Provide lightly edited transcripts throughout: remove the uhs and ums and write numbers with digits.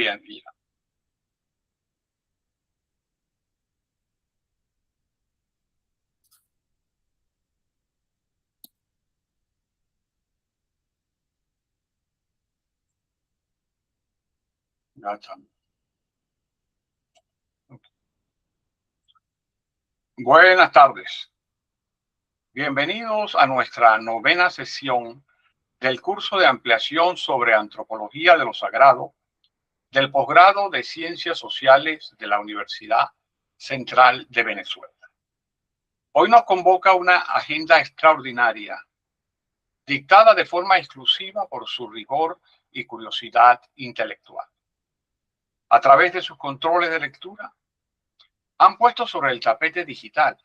Bien, bien. Ya está. Buenas tardes. Bienvenidos a nuestra novena sesión del curso de ampliación sobre antropología de lo sagrado del posgrado de Ciencias Sociales de la Universidad Central de Venezuela. Hoy nos convoca una agenda extraordinaria, dictada de forma exclusiva por su rigor y curiosidad intelectual. A través de sus controles de lectura, han puesto sobre el tapete digital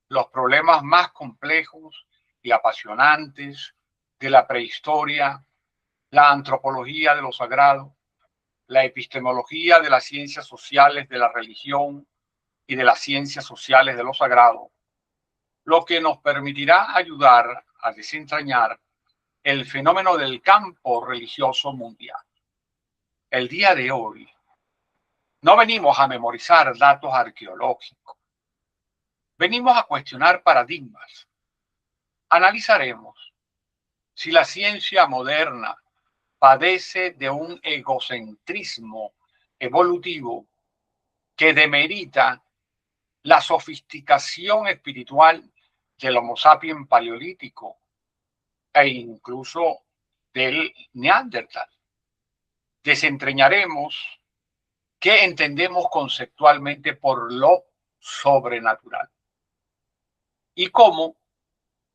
los problemas más complejos y apasionantes de la prehistoria, la antropología de lo sagrado, la epistemología de las ciencias sociales de la religión y de las ciencias sociales de lo sagrado, lo que nos permitirá ayudar a desentrañar el fenómeno del campo religioso mundial. El día de hoy no venimos a memorizar datos arqueológicos, venimos a cuestionar paradigmas. Analizaremos si la ciencia moderna padece de un egocentrismo evolutivo que demerita la sofisticación espiritual del Homo sapiens paleolítico e incluso del Neandertal. Desentrañaremos qué entendemos conceptualmente por lo sobrenatural y cómo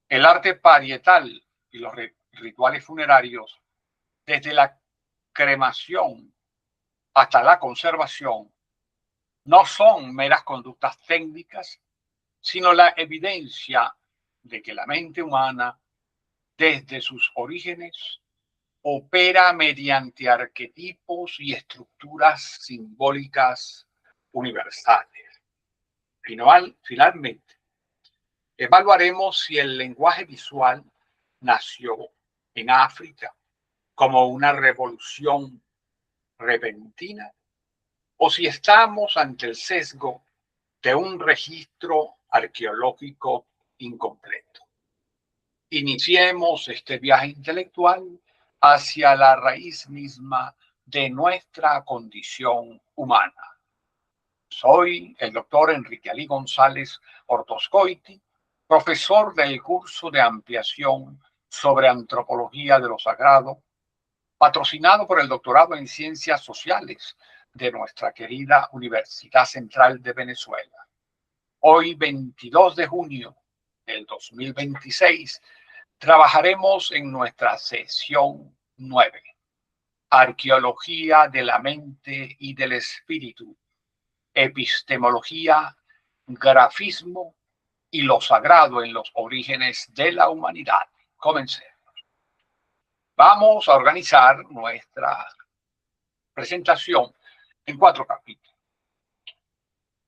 el arte parietal y los rituales funerarios, desde la cremación hasta la conservación, no son meras conductas técnicas, sino la evidencia de que la mente humana, desde sus orígenes, opera mediante arquetipos y estructuras simbólicas universales. Finalmente, evaluaremos si el lenguaje visual nació en África como una revolución repentina o si estamos ante el sesgo de un registro arqueológico incompleto. Iniciemos este viaje intelectual hacia la raíz misma de nuestra condición humana. Soy el doctor Enrique Alí González Ortoscoiti, profesor del curso de ampliación sobre antropología de lo sagrado, patrocinado por el doctorado en Ciencias Sociales de nuestra querida Universidad Central de Venezuela. Hoy, 22 de junio del 2026, trabajaremos en nuestra sesión 9, Arqueología de la mente y del espíritu, epistemología, grafismo y lo sagrado en los orígenes de la humanidad. Comencemos. Vamos a organizar nuestra presentación en 4 capítulos.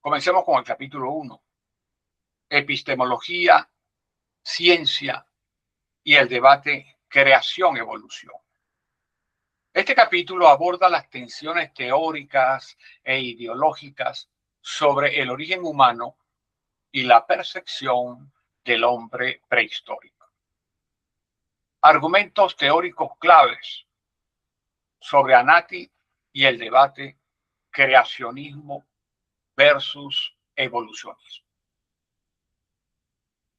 Comencemos con el capítulo 1, epistemología, ciencia y el debate creación-evolución. Este capítulo aborda las tensiones teóricas e ideológicas sobre el origen humano y la percepción del hombre prehistórico. Argumentos teóricos claves sobre Anati y el debate creacionismo versus evolucionismo.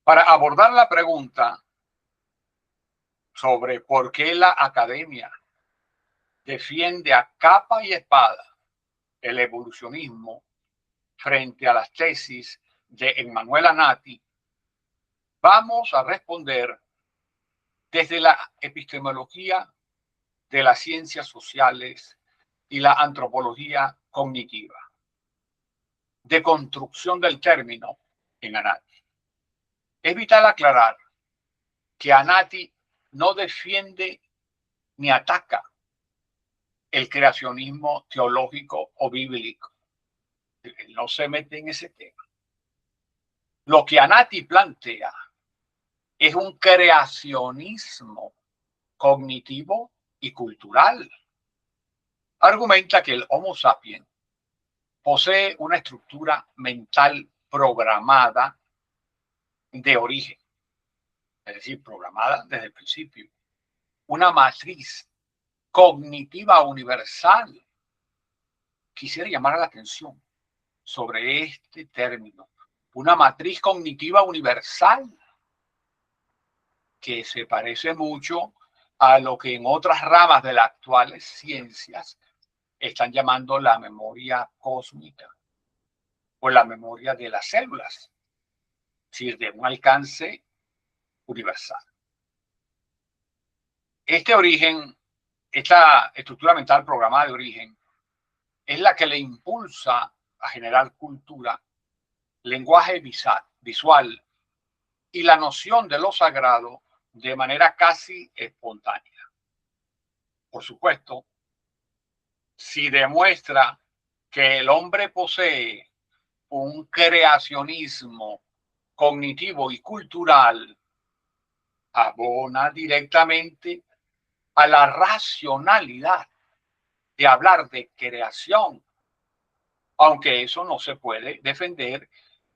Para abordar la pregunta sobre por qué la academia defiende a capa y espada el evolucionismo frente a las tesis de Emmanuel Anati, vamos a responder desde la epistemología de las ciencias sociales y la antropología cognitiva, de construcción del término en Anati. Es vital aclarar que Anati no defiende ni ataca el creacionismo teológico o bíblico. Él no se mete en ese tema. Lo que Anati plantea es un creacionismo cognitivo y cultural. argumenta que el Homo sapiens posee una estructura mental programada de origen, es decir, programada desde el principio, una matriz cognitiva universal. Quisiera llamar la atención sobre este término, una matriz cognitiva universal que se parece mucho a lo que en otras ramas de las actuales ciencias están llamando la memoria cósmica o la memoria de las células, es decir, de un alcance universal. Este origen, esta estructura mental programada de origen, es la que le impulsa a generar cultura, lenguaje visual y la noción de lo sagrado de manera casi espontánea. Por supuesto, si demuestra que el hombre posee un creacionismo cognitivo y cultural, abona directamente a la racionalidad de hablar de creación, aunque eso no se puede defender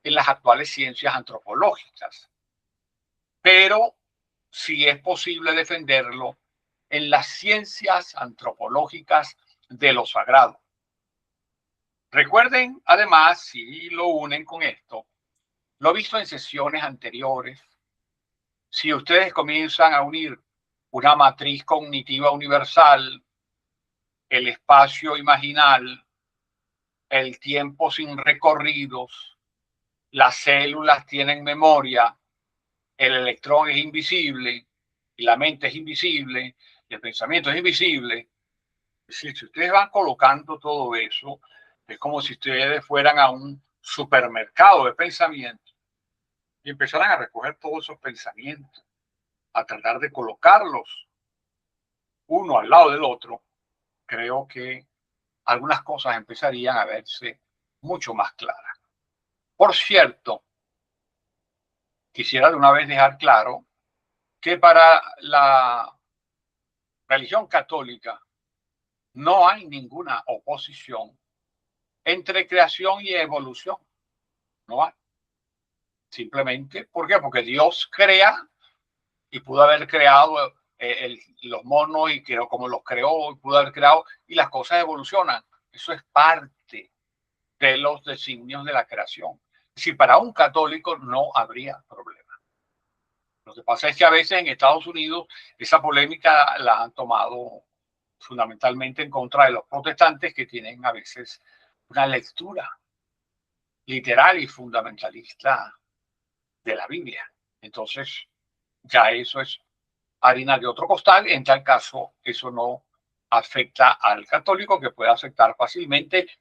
en las actuales ciencias antropológicas. Pero sí es posible defenderlo en las ciencias antropológicas de lo sagrado. Recuerden, además, si lo unen con esto, lo visto en sesiones anteriores, si ustedes comienzan a unir una matriz cognitiva universal, el espacio imaginal, el tiempo sin recorridos, las células tienen memoria, el electrón es invisible y la mente es invisible, y el pensamiento es invisible. Es decir, si ustedes van colocando todo eso, es como si ustedes fueran a un supermercado de pensamientos y empezaran a recoger todos esos pensamientos, a tratar de colocarlos uno al lado del otro. Creo que algunas cosas empezarían a verse mucho más claras. Por cierto, quisiera de una vez dejar claro que para la religión católica no hay ninguna oposición entre creación y evolución. No hay. Simplemente, ¿por qué? Porque Dios crea y pudo haber creado los monos y creó como los creó, y pudo haber creado, y las cosas evolucionan. Eso es parte de los designios de la creación. Si para un católico no habría problema. Lo que pasa es que a veces en Estados Unidos esa polémica la han tomado fundamentalmente en contra de los protestantes, que tienen a veces una lectura literal y fundamentalista de la Biblia. Entonces, ya eso es harina de otro costal. En tal caso, eso no afecta al católico, que puede aceptar fácilmente,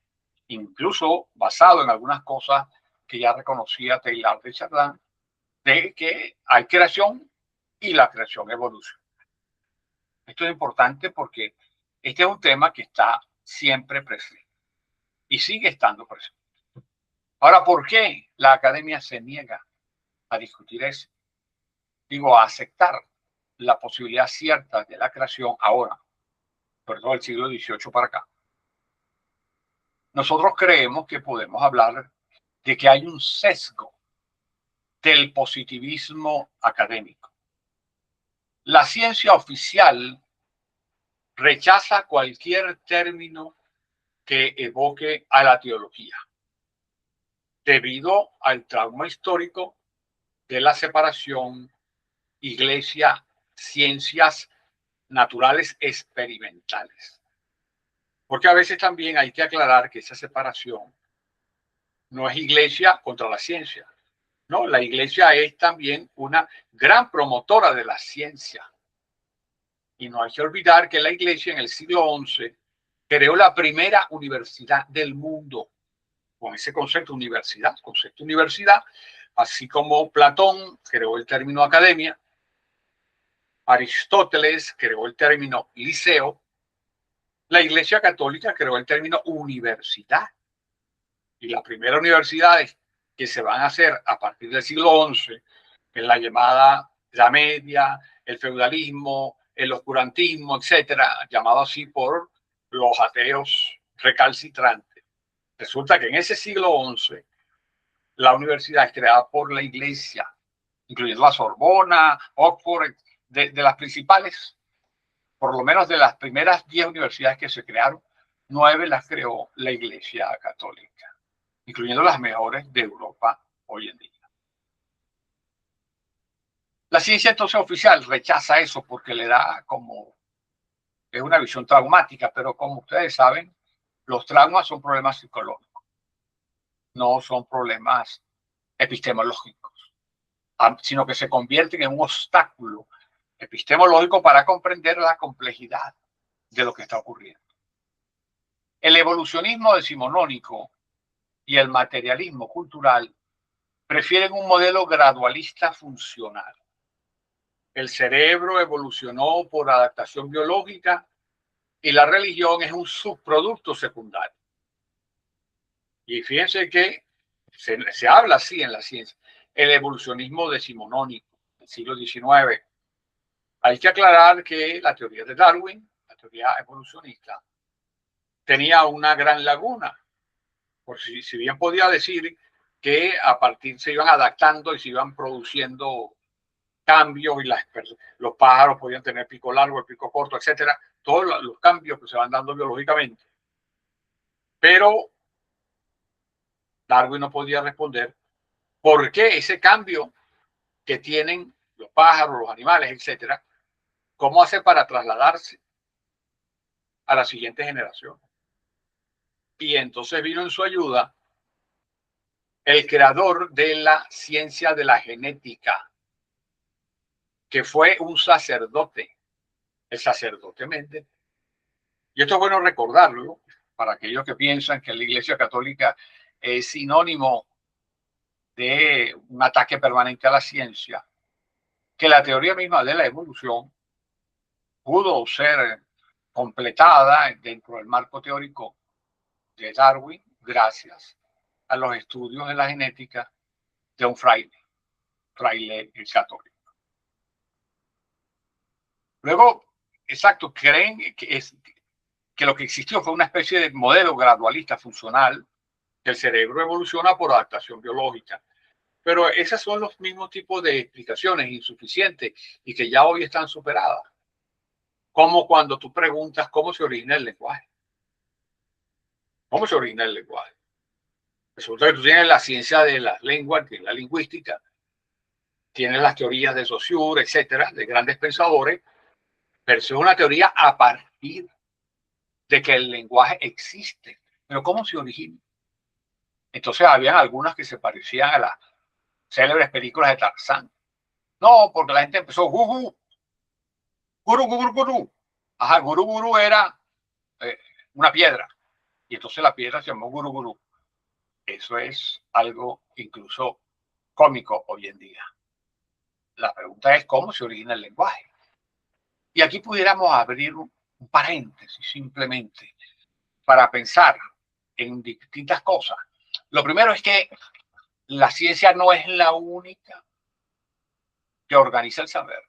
incluso basado en algunas cosas que ya reconocía Teilhard de Chardin, de que hay creación y la creación evoluciona. Esto es importante porque este es un tema que está siempre presente y sigue estando presente. Ahora, ¿por qué la academia se niega a discutir eso? Digo, a aceptar la posibilidad cierta de la creación ahora, sobre todo del siglo XVIII para acá. Nosotros creemos que podemos hablar de que hay un sesgo del positivismo académico. La ciencia oficial rechaza cualquier término que evoque a la teología, debido al trauma histórico de la separación iglesia, ciencias naturales experimentales. Porque a veces también hay que aclarar que esa separación no es iglesia contra la ciencia. No, la iglesia es también una gran promotora de la ciencia. Y no hay que olvidar que la iglesia en el siglo XI creó la primera universidad del mundo, con ese concepto universidad, así como Platón creó el término academia, Aristóteles creó el término liceo, la Iglesia Católica creó el término universidad. Y las primeras universidades que se van a hacer a partir del siglo XI, en la llamada Edad Media, el feudalismo, el oscurantismo, etcétera, llamado así por los ateos recalcitrantes. Resulta que en ese siglo XI la universidad es creada por la Iglesia, incluyendo la Sorbona, Oxford, de las principales, por lo menos de las primeras 10 universidades que se crearon, 9 las creó la Iglesia Católica, incluyendo las mejores de Europa hoy en día. La ciencia entonces oficial rechaza eso porque le da como, es una visión traumática, pero como ustedes saben, los traumas son problemas psicológicos, no son problemas epistemológicos, sino que se convierten en un obstáculo epistemológico para comprender la complejidad de lo que está ocurriendo. El evolucionismo decimonónico y el materialismo cultural prefieren un modelo gradualista funcional. El cerebro evolucionó por adaptación biológica y la religión es un subproducto secundario. Y fíjense que se habla así en la ciencia, el evolucionismo decimonónico del siglo XIX. Hay que aclarar que la teoría de Darwin, la teoría evolucionista, tenía una gran laguna. Por si bien podía decir que a partir se iban adaptando y se iban produciendo cambios y los pájaros podían tener pico largo, el pico corto, etcétera, todos los cambios que se van dando biológicamente. Pero Darwin no podía responder por qué ese cambio que tienen los pájaros, los animales, etcétera, cómo hace para trasladarse a la siguiente generación. Y entonces vino en su ayuda el creador de la ciencia de la genética, que fue un sacerdote, el sacerdote Méndez. Y esto es bueno recordarlo para aquellos que piensan que la Iglesia Católica es sinónimo de un ataque permanente a la ciencia, que la teoría misma de la evolución pudo ser completada dentro del marco teórico de Darwin gracias a los estudios de la genética de un fraile católico. Luego, exacto, creen que lo que existió fue una especie de modelo gradualista funcional, que el cerebro evoluciona por adaptación biológica. Pero esos son los mismos tipos de explicaciones insuficientes y que ya hoy están superadas. Como cuando tú preguntas cómo se origina el lenguaje. ¿Cómo se origina el lenguaje? Resulta que tú tienes la ciencia de las lenguas, que es la lingüística, tienes las teorías de Saussure, etcétera, de grandes pensadores, pero eso es una teoría a partir de que el lenguaje existe. Pero ¿cómo se origina? Entonces habían algunas que se parecían a las célebres películas de Tarzán. No, porque la gente empezó, guru, guru, guru. Ajá, guru, guru era una piedra. Y entonces la piedra se llamó guru, guru. Eso es algo incluso cómico hoy en día. La pregunta es cómo se origina el lenguaje. Y aquí pudiéramos abrir un paréntesis simplemente para pensar en distintas cosas. Lo primero es que la ciencia no es la única que organiza el saber.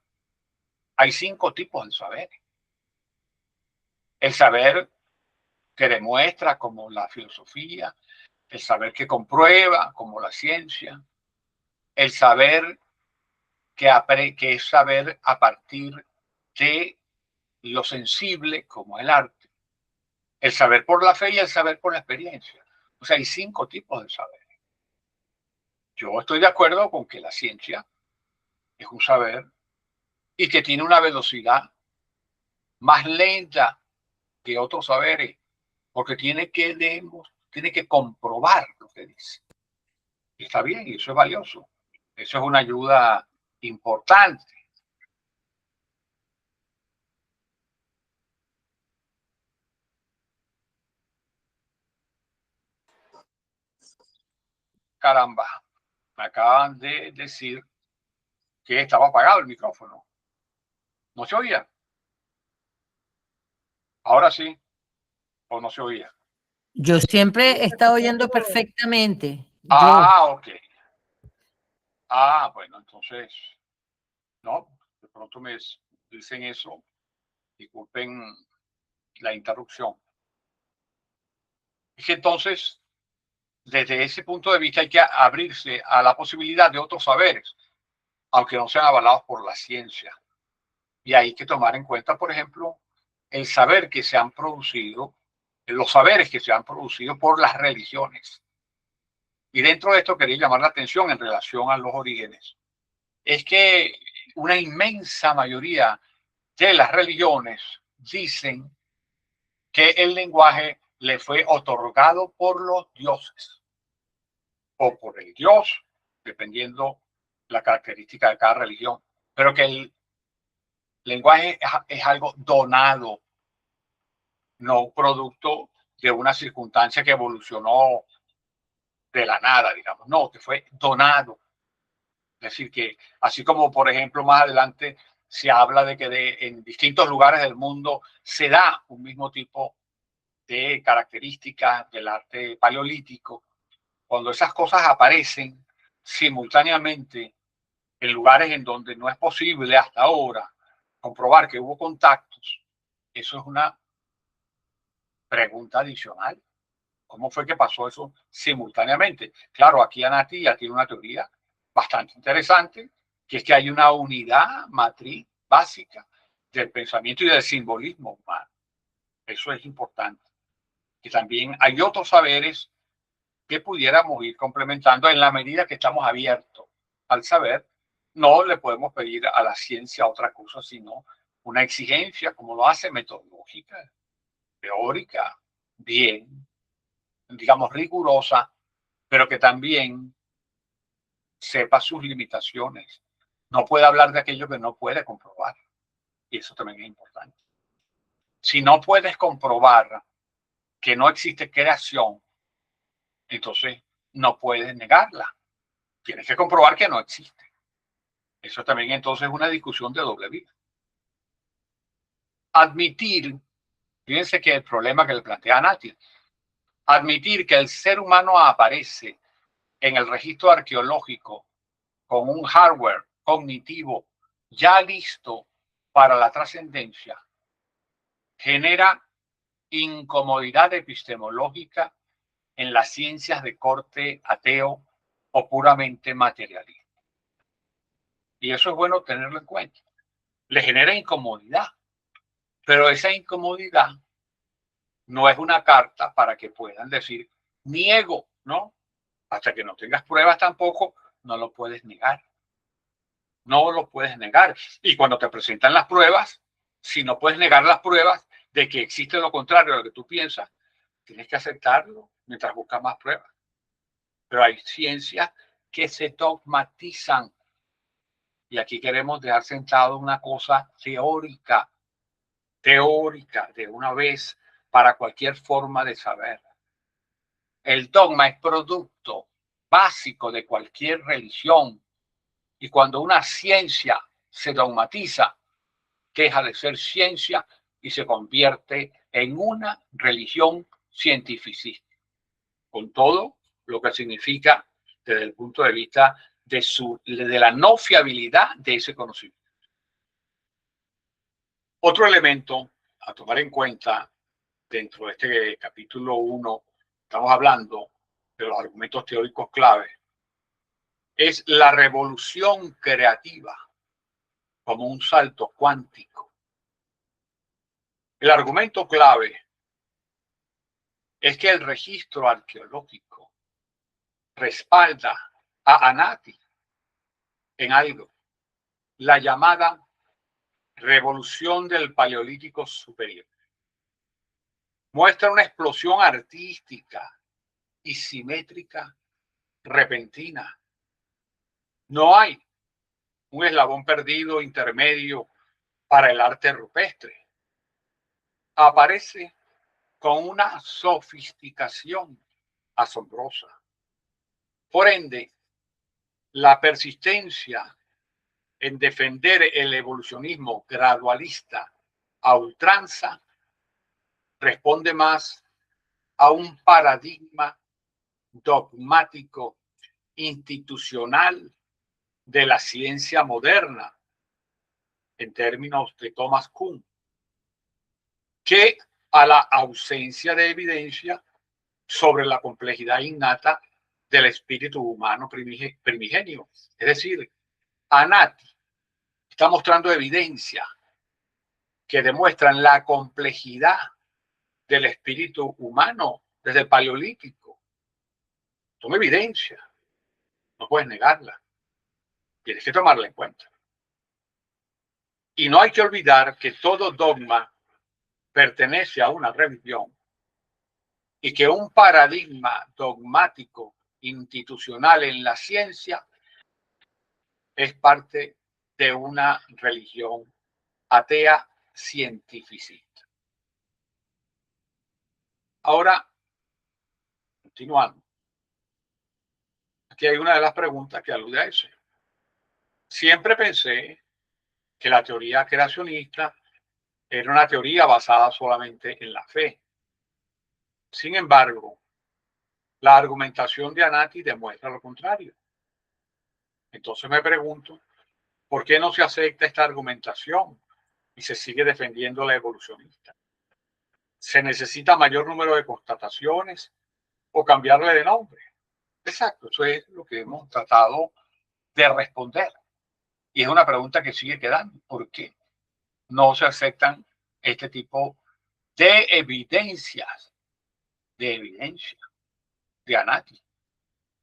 Hay 5 tipos de saber. El saber que demuestra, como la filosofía, el saber que comprueba, como la ciencia, el saber que es saber a partir de lo sensible, como el arte, el saber por la fe y el saber por la experiencia. O sea, hay 5 tipos de saber. Yo estoy de acuerdo con que la ciencia es un saber y que tiene una velocidad más lenta que otros saberes, porque tiene que comprobar lo que dice. Y está bien, y eso es valioso. Eso es una ayuda importante. Caramba, me acaban de decir que estaba apagado el micrófono. ¿No se oía? Ahora sí, o no se oía. Yo siempre he estado oyendo perfectamente. Ok. Bueno, entonces, no, de pronto me dicen eso. Disculpen la interrupción. es que entonces, desde ese punto de vista, hay que abrirse a la posibilidad de otros saberes, aunque no sean avalados por la ciencia. Y hay que tomar en cuenta, por ejemplo, el saber que se han producido, los saberes que se han producido por las religiones. Y dentro de esto quería llamar la atención en relación a los orígenes. Es que una inmensa mayoría de las religiones dicen que el lenguaje le fue otorgado por los dioses o por el dios, dependiendo la característica de cada religión, pero que el lenguaje es algo donado, no producto de una circunstancia que evolucionó de la nada, digamos, no, que fue donado. Es decir, que así como, por ejemplo, más adelante se habla de que en distintos lugares del mundo se da un mismo tipo de características del arte paleolítico, cuando esas cosas aparecen simultáneamente en lugares en donde no es posible hasta ahora comprobar que hubo contactos, eso es una pregunta adicional. ¿Cómo fue que pasó eso simultáneamente? Claro, aquí Anati ya tiene una teoría bastante interesante, que es que hay una unidad matriz básica del pensamiento y del simbolismo humano. Eso es importante. Que también hay otros saberes que pudiéramos ir complementando en la medida que estamos abiertos al saber. No le podemos pedir a la ciencia otra cosa, sino una exigencia, como lo hace metodológica, teórica, bien, digamos, rigurosa, pero que también sepa sus limitaciones. No puede hablar de aquello que no puede comprobar. Y eso también es importante. Si no puedes comprobar que no existe creación, entonces no puedes negarla. Tienes que comprobar que no existe. Eso también entonces es una discusión de doble vía. Admitir, fíjense que el problema que le plantea Nati, admitir que el ser humano aparece en el registro arqueológico con un hardware cognitivo ya listo para la trascendencia, genera incomodidad epistemológica en las ciencias de corte ateo o puramente materialista. Y eso es bueno tenerlo en cuenta. Le genera incomodidad, pero esa incomodidad no es una carta para que puedan decir niego, ¿no? Hasta que no tengas pruebas tampoco, no lo puedes negar. No lo puedes negar. Y cuando te presentan las pruebas, si no puedes negar las pruebas de que existe lo contrario a lo que tú piensas, tienes que aceptarlo mientras buscas más pruebas. Pero hay ciencias que se dogmatizan. Y aquí queremos dejar sentado una cosa teórica de una vez para cualquier forma de saber. El dogma es producto básico de cualquier religión. Y cuando una ciencia se dogmatiza, deja de ser ciencia y se convierte en una religión cientificista, con todo lo que significa desde el punto de vista de la no fiabilidad de ese conocimiento. Otro elemento a tomar en cuenta dentro de este capítulo 1, estamos hablando de los argumentos teóricos clave, es la revolución creativa como un salto cuántico. El argumento clave es que el registro arqueológico respalda a Anati en algo, la llamada revolución del Paleolítico Superior. Muestra una explosión artística y simétrica repentina. No hay un eslabón perdido intermedio para el arte rupestre. Aparece con una sofisticación asombrosa. Por ende, la persistencia en defender el evolucionismo gradualista a ultranza responde más a un paradigma dogmático institucional de la ciencia moderna, en términos de Thomas Kuhn, que a la ausencia de evidencia sobre la complejidad innata del espíritu humano primigenio. Es decir, Anati está mostrando evidencia que demuestran la complejidad del espíritu humano desde el Paleolítico. Son evidencia, no puedes negarla, tienes que tomarla en cuenta. Y no hay que olvidar que todo dogma pertenece a una religión y que un paradigma dogmático institucional en la ciencia es parte de una religión atea cientificista. Ahora, continuando. Aquí hay una de las preguntas que alude a eso. Siempre pensé que la teoría creacionista era una teoría basada solamente en la fe. Sin embargo, la argumentación de Anati demuestra lo contrario. Entonces me pregunto, ¿por qué no se acepta esta argumentación y se sigue defendiendo la evolucionista? ¿Se necesita mayor número de constataciones o cambiarle de nombre? Exacto, eso es lo que hemos tratado de responder. Y es una pregunta que sigue quedando. ¿Por qué no se aceptan este tipo de evidencias, de Anati?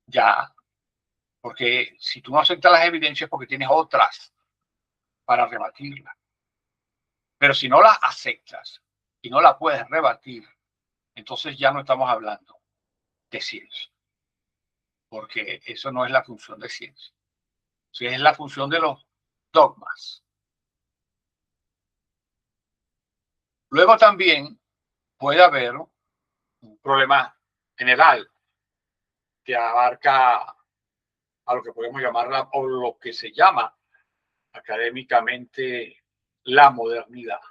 Ya, porque si tú no aceptas las evidencias porque tienes otras para rebatirlas. Pero si no las aceptas y no la puedes rebatir, entonces ya no estamos hablando de ciencia, porque eso no es la función de ciencia. Sí, es la función de los dogmas. Luego también puede haber un problema general que abarca a lo que podemos llamar o lo que se llama académicamente la modernidad.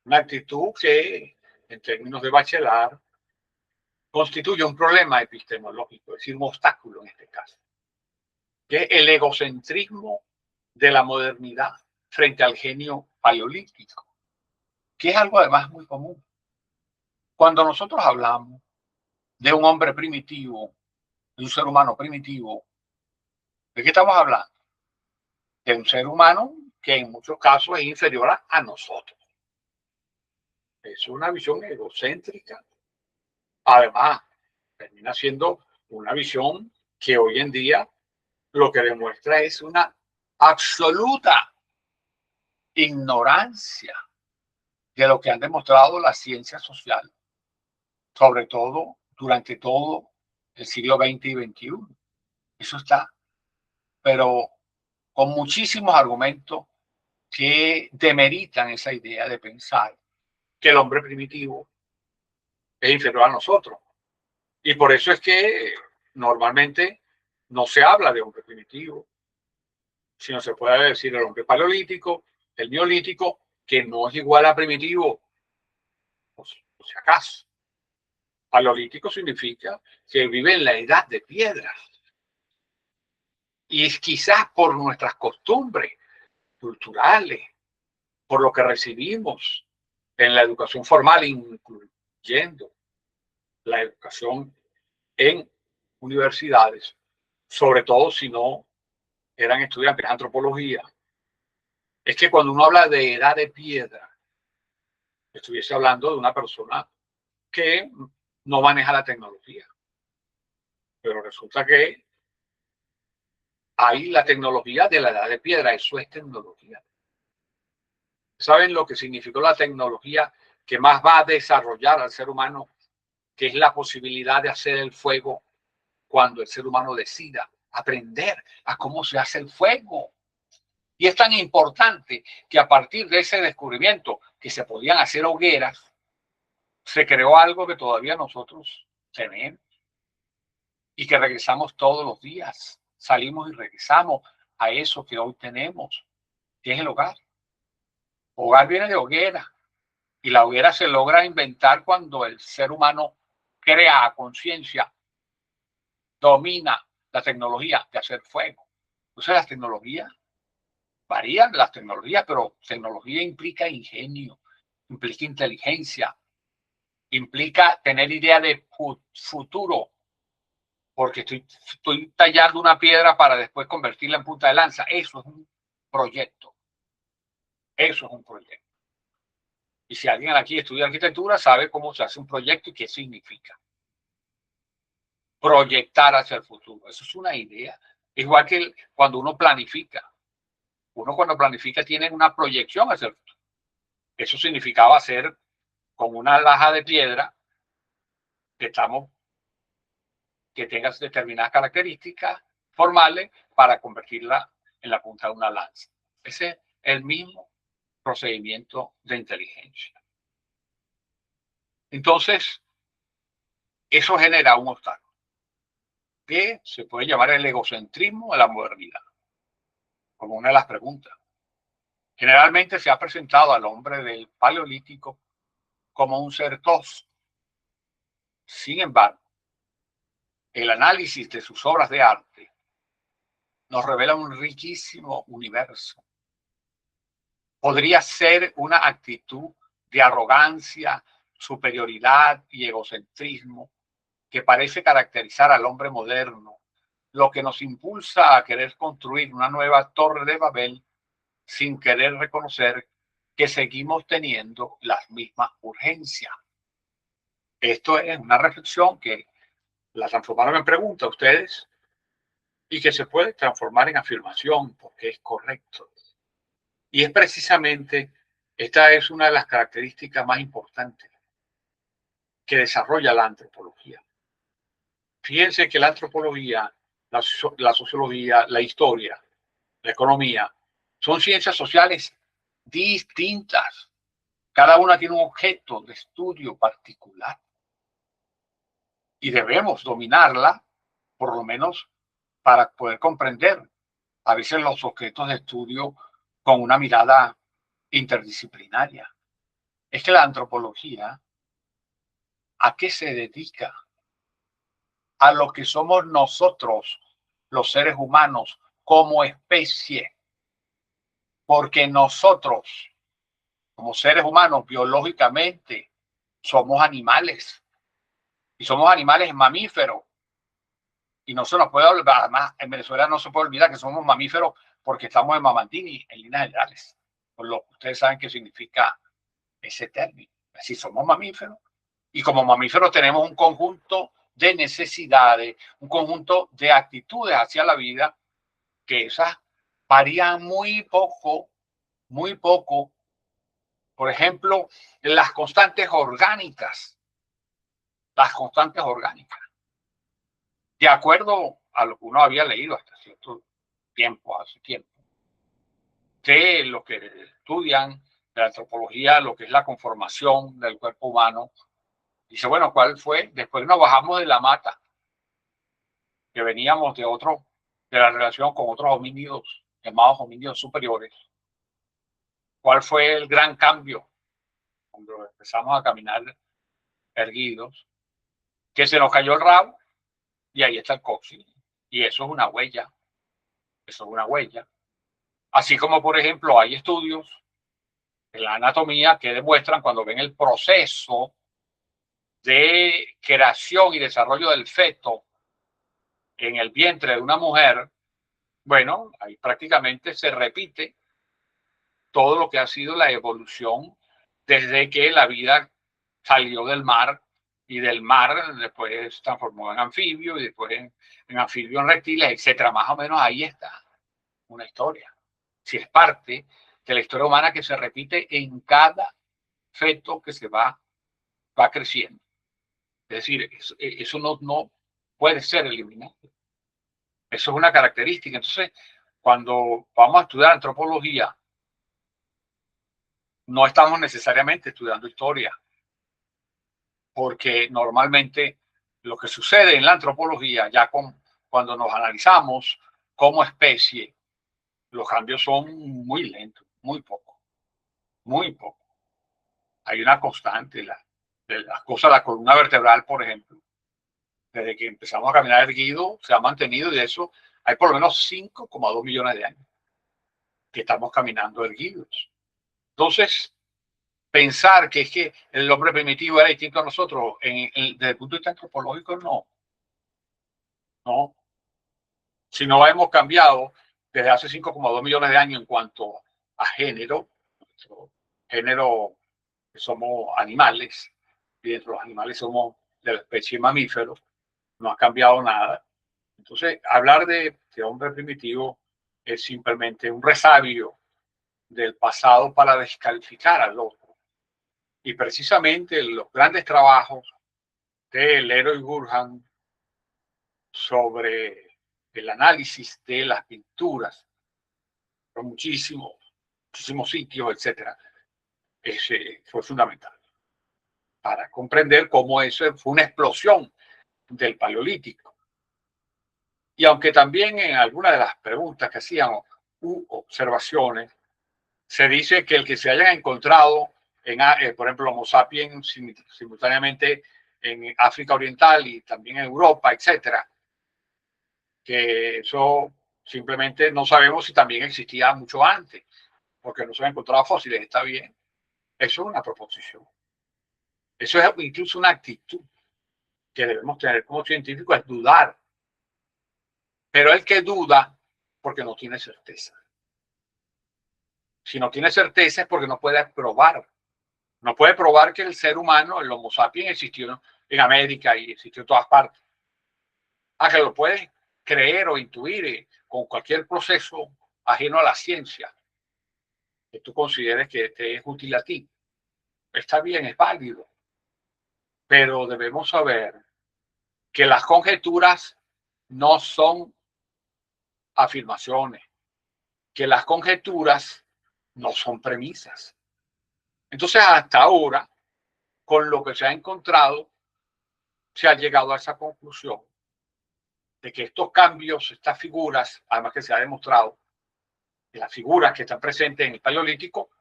Una actitud que, en términos de Bachelard, constituye un problema epistemológico, es decir, un obstáculo en este caso, que es el egocentrismo de la modernidad frente al genio paleolítico, que es algo además muy común. Cuando nosotros hablamos de un hombre primitivo, de un ser humano primitivo, ¿de qué estamos hablando? De un ser humano que en muchos casos es inferior a nosotros. Es una visión egocéntrica. Además, termina siendo una visión que hoy en día lo que demuestra es una absoluta ignorancia de lo que han demostrado las ciencias sociales, sobre todo durante todo el siglo XX y XXI. Eso está, pero con muchísimos argumentos que demeritan esa idea de pensar que el hombre primitivo es inferior a nosotros. Y por eso es que normalmente no se habla de hombre primitivo, sino se puede decir el hombre paleolítico, el neolítico, que no es igual a primitivo, por si acaso. Paleolítico significa que vive en la edad de piedra. Y es quizás por nuestras costumbres culturales, por lo que recibimos en la educación formal, incluyendo la educación en universidades, sobre todo si no eran estudiantes de antropología, es que cuando uno habla de edad de piedra, estuviese hablando de una persona que no maneja la tecnología. Pero resulta que hay la tecnología de la edad de piedra, eso es tecnología. ¿Saben lo que significó la tecnología que más va a desarrollar al ser humano? Que es la posibilidad de hacer el fuego cuando el ser humano decida aprender a cómo se hace el fuego. Y es tan importante que a partir de ese descubrimiento que se podían hacer hogueras, se creó algo que todavía nosotros tenemos y que regresamos todos los días. Salimos y regresamos a eso que hoy tenemos, que es el hogar. Hogar viene de hoguera y la hoguera se logra inventar cuando el ser humano crea a conciencia, domina la tecnología de hacer fuego. Entonces las tecnologías varían, las tecnologías, pero tecnología implica ingenio, implica inteligencia, implica tener idea de futuro, porque estoy tallando una piedra para después convertirla en punta de lanza. Eso es un proyecto. Eso es un proyecto. Y si alguien aquí estudia arquitectura, sabe cómo se hace un proyecto y qué significa. Proyectar hacia el futuro. Eso es una idea. Igual que cuando uno planifica. Uno cuando planifica tiene una proyección hacia el futuro. Eso significaba hacer con una laja de piedra que tenga determinadas características formales para convertirla en la punta de una lanza. Ese es el mismo procedimiento de inteligencia. Entonces, eso genera un obstáculo que se puede llamar el egocentrismo de la modernidad, como una de las preguntas. Generalmente se ha presentado al hombre del Paleolítico como un ser tosco. Sin embargo, el análisis de sus obras de arte nos revela un riquísimo universo. Podría ser una actitud de arrogancia, superioridad y egocentrismo que parece caracterizar al hombre moderno, lo que nos impulsa a querer construir una nueva torre de Babel sin querer reconocer que seguimos teniendo las mismas urgencias. Esto es una reflexión que la transformaron en pregunta a ustedes y que se puede transformar en afirmación porque es correcto. Y es precisamente, esta es una de las características más importantes que desarrolla la antropología. Fíjense que la antropología, la sociología, la historia, la economía, son ciencias sociales distintas. Cada una tiene un objeto de estudio particular. Y debemos dominarla, por lo menos para poder comprender a veces los objetos de estudio con una mirada interdisciplinaria. Es que la antropología, ¿a qué se dedica? A lo que somos nosotros, los seres humanos, como especie. Porque nosotros, como seres humanos, biológicamente, somos animales. Y somos animales mamíferos. Y no se nos puede olvidar, además, en Venezuela no se puede olvidar que somos mamíferos porque estamos en Mamandini, en líneas generales. Por lo que ustedes saben qué significa ese término. Así somos mamíferos. Y como mamíferos tenemos un conjunto de necesidades, un conjunto de actitudes hacia la vida, que esas varían muy poco, muy poco. Por ejemplo, las constantes orgánicas. Las constantes orgánicas. De acuerdo a lo que uno había leído hasta cierto tiempo, hace tiempo, de lo que estudian de la antropología, lo que es la conformación del cuerpo humano. Dice, bueno, ¿cuál fue? Después nos bajamos de la mata, que veníamos de la relación con otros homínidos, llamados homínidos superiores. ¿Cuál fue el gran cambio? Cuando empezamos a caminar erguidos, que se nos cayó el rabo y ahí está el coxis. Y eso es una huella. Eso es una huella. Así como, por ejemplo, hay estudios en la anatomía que demuestran cuando ven el proceso de creación y desarrollo del feto en el vientre de una mujer, bueno, ahí prácticamente se repite todo lo que ha sido la evolución desde que la vida salió del mar y del mar después se transformó en anfibio y después en anfibio en reptiles, etcétera. Más o menos ahí está una historia. Si es parte de la historia humana que se repite en cada feto que se va creciendo. Es decir, eso no puede ser eliminado. Eso es una característica. Entonces, cuando vamos a estudiar antropología, no estamos necesariamente estudiando historia, porque normalmente lo que sucede en la antropología, cuando nos analizamos como especie, los cambios son muy lentos, muy poco, muy poco. Hay una constante, de las cosas, la columna vertebral, por ejemplo, desde que empezamos a caminar erguido, se ha mantenido y de eso hay por lo menos 5,2 millones de años que estamos caminando erguidos. Entonces, pensar que es que el hombre primitivo era distinto a nosotros, desde el punto de vista antropológico, no. No. Si no hemos cambiado desde hace 5,2 millones de años en cuanto a género, género que somos animales, y dentro de los animales somos de la especie mamífero, no ha cambiado nada. Entonces, hablar de hombre primitivo es simplemente un resabio del pasado para descalificar al otro. Y precisamente los grandes trabajos de Leroy Burhan sobre el análisis de las pinturas, por muchísimos sitios, etcétera, ese fue fundamental para comprender cómo eso fue una explosión del Paleolítico. Y aunque también en algunas de las preguntas que hacían u observaciones, se dice que el que se hayan encontrado, por ejemplo, Homo sapiens simultáneamente en África Oriental y también en Europa, etcétera, que eso simplemente no sabemos si también existía mucho antes, porque no se han encontrado fósiles, está bien. Eso es una proposición. Eso es incluso una actitud que debemos tener como científicos, es dudar. Pero el que duda porque no tiene certeza. Si no tiene certeza es porque no puede probar. No puede probar que el ser humano, el Homo sapiens, existió en América y existió en todas partes. Que lo puedes creer o intuir con cualquier proceso ajeno a la ciencia que tú consideres que te es útil a ti. Está bien, es válido. Pero debemos saber que las conjeturas no son afirmaciones, que las conjeturas no son premisas. Entonces, hasta ahora, con lo que se ha encontrado, se ha llegado a esa conclusión de que estos cambios, estas figuras, además que se ha demostrado que las figuras que están presentes en el Paleolítico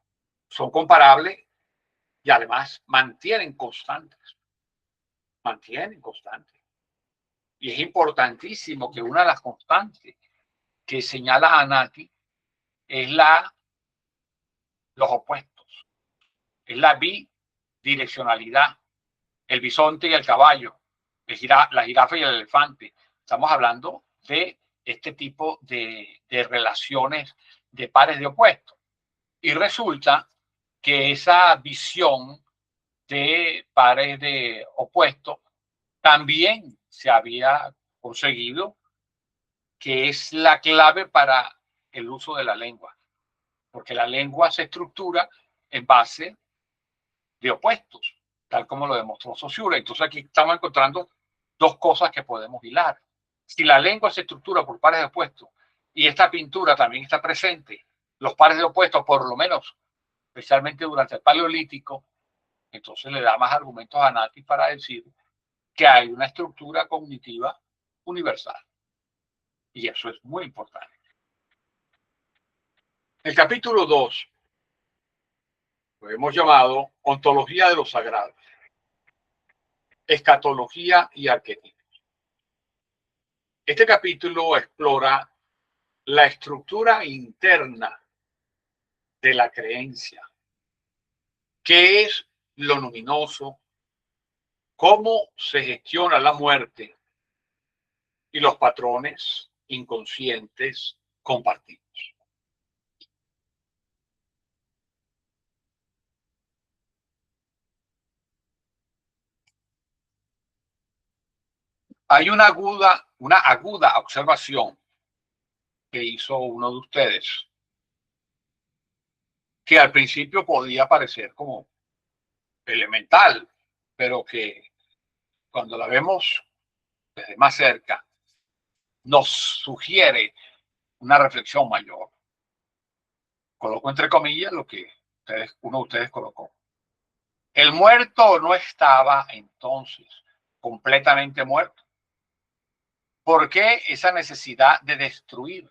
son comparables y además mantienen constantes. Y es importantísimo que una de las constantes que señala Hanati es los opuestos, es la bidireccionalidad, el bisonte y el caballo, la jirafa y el elefante. Estamos hablando de este tipo de relaciones de pares de opuestos. Y resulta que esa visión de pares de opuestos también se había conseguido, que es la clave para el uso de la lengua, porque la lengua se estructura en base de opuestos, tal como lo demostró Saussure. Entonces aquí estamos encontrando dos cosas que podemos hilar. Si la lengua se estructura por pares de opuestos y esta pintura también está presente, los pares de opuestos, por lo menos, especialmente durante el Paleolítico, entonces le da más argumentos a Hanati para decir que hay una estructura cognitiva universal. Y eso es muy importante. El capítulo 2 lo hemos llamado Ontología de los Sagrados, Escatología y Arquetipos. Este capítulo explora la estructura interna de la creencia, qué es lo luminoso, cómo se gestiona la muerte y los patrones inconscientes compartidos. Hay una aguda observación que hizo uno de ustedes, que al principio podía parecer como elemental, pero que cuando la vemos desde más cerca nos sugiere una reflexión mayor. Coloco entre comillas lo que uno de ustedes colocó. El muerto no estaba entonces completamente muerto. ¿Por qué esa necesidad de destruir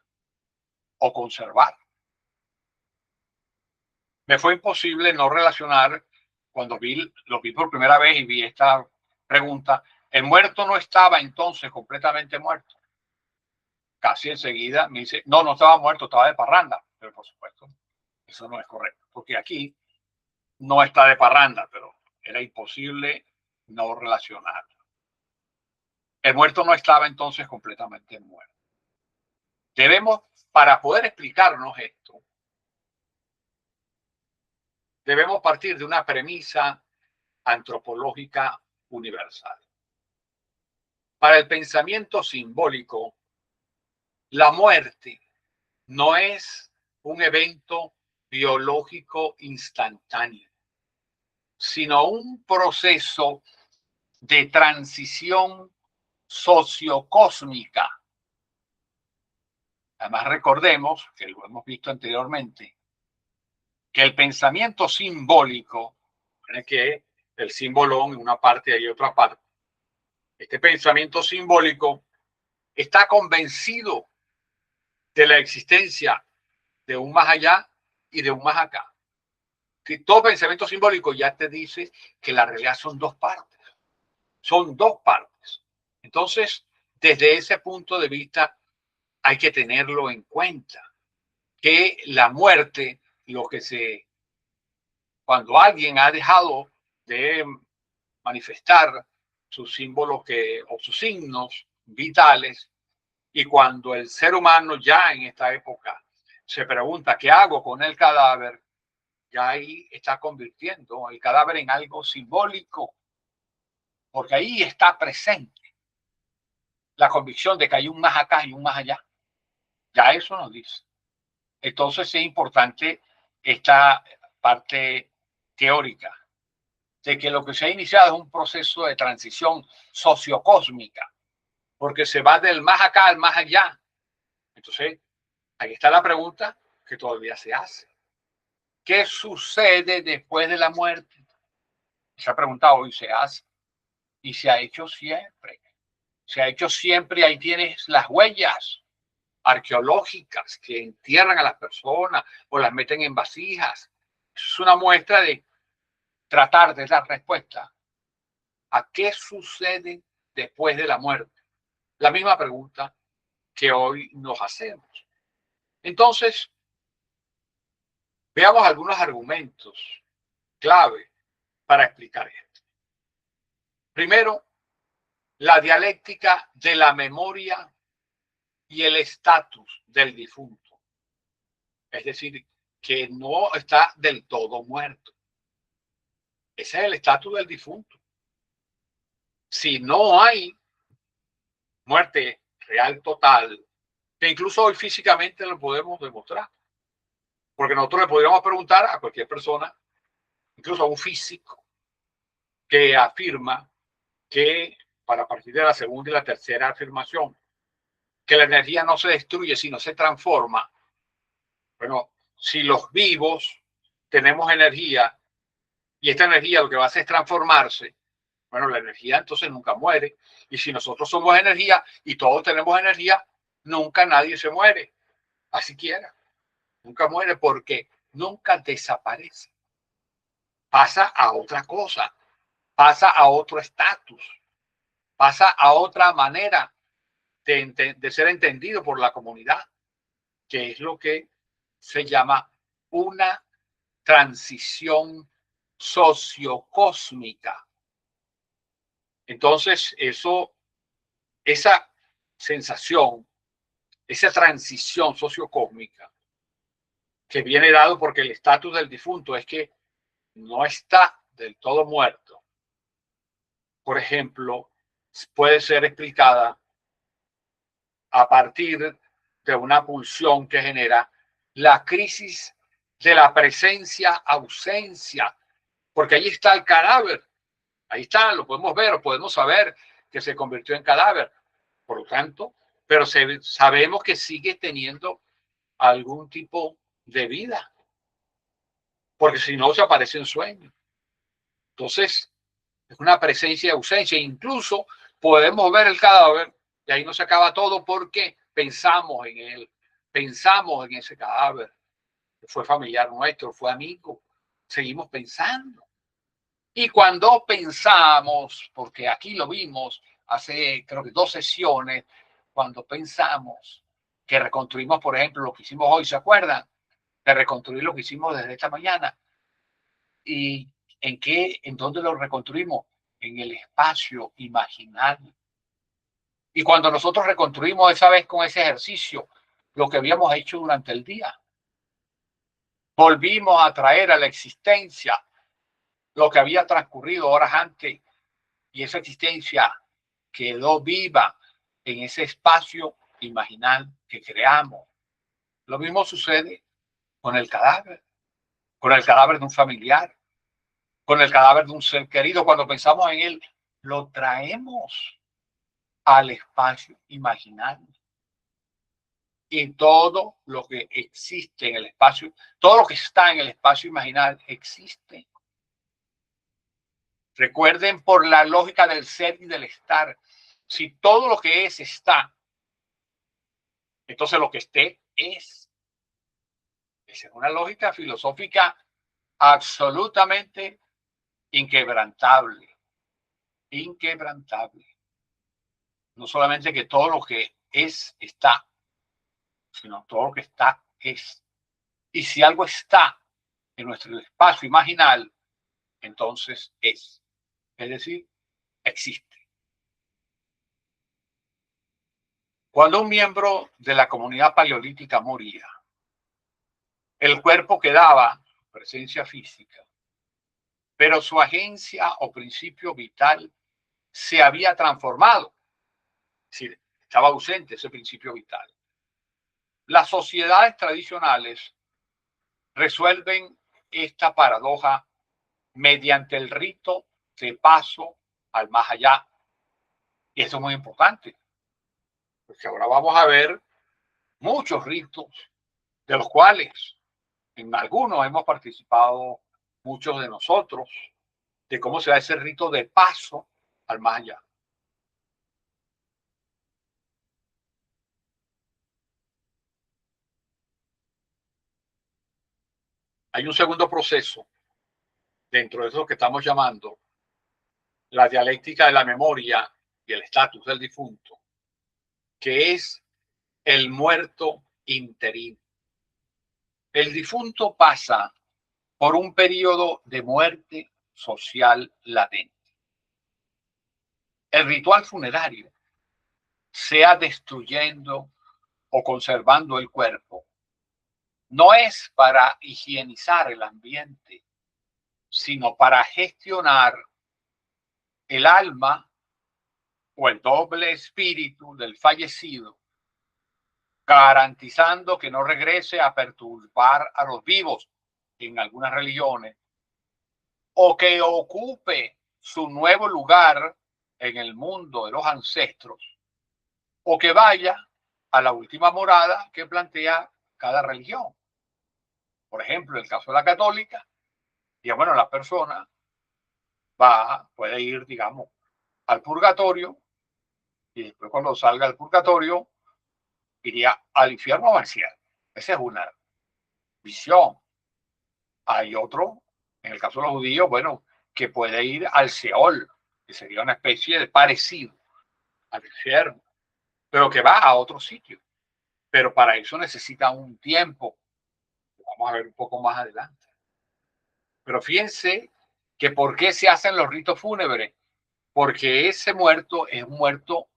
o conservar? Me fue imposible no relacionar cuando lo vi por primera vez y vi esta pregunta. El muerto no estaba entonces completamente muerto. Casi enseguida me dice, no estaba muerto, estaba de parranda. Pero por supuesto, eso no es correcto. Porque aquí no está de parranda, pero era imposible no relacionarlo. El muerto no estaba entonces completamente muerto. Debemos, para poder explicarnos esto, debemos partir de una premisa antropológica universal. Para el pensamiento simbólico, la muerte no es un evento biológico instantáneo, sino un proceso de transición sociocósmica. Además, recordemos, que lo hemos visto anteriormente, que el pensamiento simbólico, que el símbolo en una parte y otra parte, este pensamiento simbólico está convencido de la existencia de un más allá y de un más acá. Que todo pensamiento simbólico ya te dice que la realidad son dos partes. Son dos partes. Entonces, desde ese punto de vista, hay que tenerlo en cuenta. Que la muerte, cuando alguien ha dejado de manifestar sus símbolos o sus signos vitales, y cuando el ser humano ya en esta época se pregunta qué hago con el cadáver, ya ahí está convirtiendo el cadáver en algo simbólico, porque ahí está presente la convicción de que hay un más acá y un más allá. Ya eso nos dice. Entonces es importante esta parte teórica de que lo que se ha iniciado es un proceso de transición sociocósmica, porque se va del más acá al más allá. Entonces, ahí está la pregunta que todavía se hace. ¿Qué sucede después de la muerte? Esa pregunta hoy se hace y se ha hecho siempre. Se ha hecho siempre y ahí tienes las huellas arqueológicas que entierran a las personas o las meten en vasijas. Es una muestra de tratar de dar respuesta a qué sucede después de la muerte. La misma pregunta que hoy nos hacemos. Entonces, veamos algunos argumentos clave para explicar esto. Primero, la dialéctica de la memoria y el estatus del difunto. Es decir, que no está del todo muerto. Ese es el estatus del difunto. Si no hay muerte real total, que incluso hoy físicamente lo podemos demostrar, porque nosotros le podríamos preguntar a cualquier persona, incluso a un físico, que afirma que, para partir de la segunda y la tercera afirmación, que la energía no se destruye, sino se transforma. Bueno, si los vivos tenemos energía y esta energía lo que va a hacer es transformarse, bueno, la energía entonces nunca muere. Y si nosotros somos energía y todos tenemos energía, nunca nadie se muere. Así quiera. Nunca muere porque nunca desaparece. Pasa a otra cosa, pasa a otro estatus, pasa a otra manera de ser entendido por la comunidad, que es lo que se llama una transición sociocósmica. Entonces, esa sensación, esa transición sociocósmica que viene dado porque el estatus del difunto es que no está del todo muerto. Por ejemplo, puede ser explicada a partir de una pulsión que genera la crisis de la presencia-ausencia, porque ahí está el cadáver, ahí está, lo podemos ver o podemos saber que se convirtió en cadáver, por lo tanto, pero sabemos que sigue teniendo algún tipo de vida, porque si no se aparece en sueño. Entonces, es una presencia y ausencia, incluso podemos ver el cadáver y ahí no se acaba todo porque pensamos en él, pensamos en ese cadáver, fue familiar nuestro, fue amigo, seguimos pensando. Y cuando pensamos, porque aquí lo vimos hace creo que 2 sesiones, cuando pensamos que reconstruimos, por ejemplo, lo que hicimos hoy, ¿se acuerdan? De reconstruir lo que hicimos desde esta mañana. ¿Y en dónde lo reconstruimos? En el espacio imaginario. Y cuando nosotros reconstruimos esa vez con ese ejercicio, lo que habíamos hecho durante el día, volvimos a traer a la existencia lo que había transcurrido horas antes y esa existencia quedó viva en ese espacio imaginal que creamos. Lo mismo sucede con el cadáver de un familiar, con el cadáver de un ser querido. Cuando pensamos en él, lo traemos al espacio imaginario. Y todo lo que existe en el espacio, todo lo que está en el espacio imaginario existe. Recuerden, por la lógica del ser y del estar, si todo lo que es está, entonces lo que esté es. Esa es una lógica filosófica absolutamente inquebrantable. Inquebrantable. No solamente que todo lo que es está, sino todo lo que está es. Y si algo está en nuestro espacio imaginal, entonces es. Es decir, existe. Cuando un miembro de la comunidad paleolítica moría, el cuerpo quedaba presencia física, pero su agencia o principio vital se había transformado. Es decir, estaba ausente ese principio vital. Las sociedades tradicionales resuelven esta paradoja mediante el rito de paso al más allá. Y eso es muy importante, porque ahora vamos a ver muchos ritos, de los cuales en algunos hemos participado muchos de nosotros, de cómo se da ese rito de paso al más allá. Hay un segundo proceso dentro de eso que estamos llamando la dialéctica de la memoria y el estatus del difunto, que es el muerto interino. El difunto pasa por un periodo de muerte social latente. El ritual funerario, sea destruyendo o conservando el cuerpo, no es para higienizar el ambiente, sino para gestionar el alma o el doble espíritu del fallecido, garantizando que no regrese a perturbar a los vivos en algunas religiones, o que ocupe su nuevo lugar en el mundo de los ancestros, o que vaya a la última morada que plantea cada religión. Por ejemplo, en el caso de la católica, y bueno, la persona puede ir, digamos, al purgatorio, y después cuando salga del purgatorio, iría al infierno o al cielo. Esa es una visión. Hay otro, en el caso de los judíos, bueno, que puede ir al Seol, que sería una especie de parecido al infierno, pero que va a otro sitio. Pero para eso necesita un tiempo. Lo vamos a ver un poco más adelante. Pero fíjense que ¿por qué se hacen los ritos fúnebres? Porque ese muerto es un muerto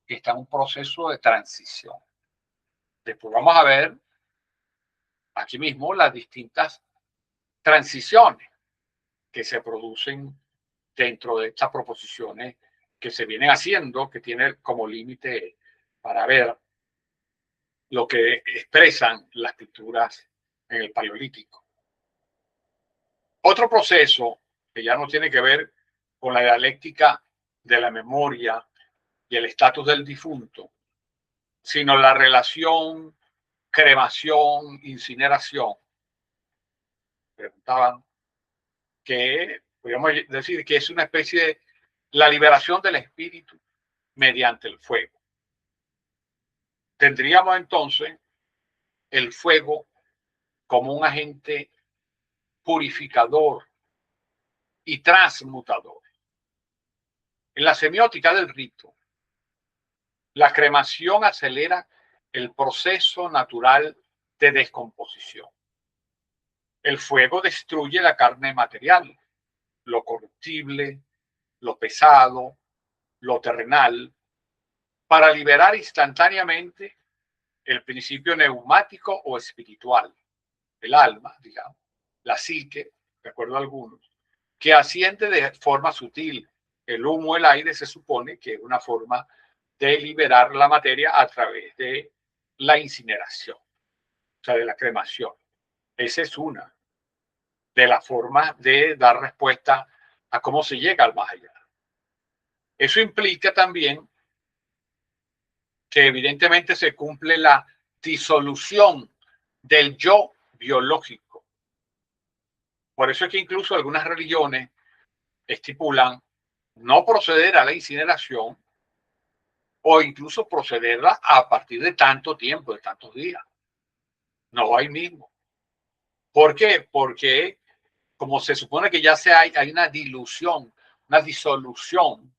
que está en un proceso de transición. Después vamos a ver aquí mismo las distintas transiciones que se producen dentro de estas proposiciones que se vienen haciendo, que tienen como límite para ver lo que expresan las pinturas en el Paleolítico. Otro proceso que ya no tiene que ver con la dialéctica de la memoria y el estatus del difunto, sino la relación cremación, incineración. Preguntaban que, podríamos decir que es una especie de la liberación del espíritu mediante el fuego. Tendríamos entonces el fuego como un agente purificador y transmutador. En la semiótica del rito, la cremación acelera el proceso natural de descomposición. El fuego destruye la carne material, lo corruptible, lo pesado, lo terrenal, para liberar instantáneamente el principio neumático o espiritual, el alma, digamos, la psique, de acuerdo a algunos, que asciende de forma sutil. El humo, el aire, se supone que es una forma de liberar la materia a través de la incineración, o sea, de la cremación. Esa es una de las formas de dar respuesta a cómo se llega al más allá. Eso implica también que evidentemente se cumple la disolución del yo biológico. Por eso es que incluso algunas religiones estipulan no proceder a la incineración o incluso procederla a partir de tanto tiempo, de tantos días. No hay mismo. ¿Por qué? Porque como se supone que ya hay una dilución, una disolución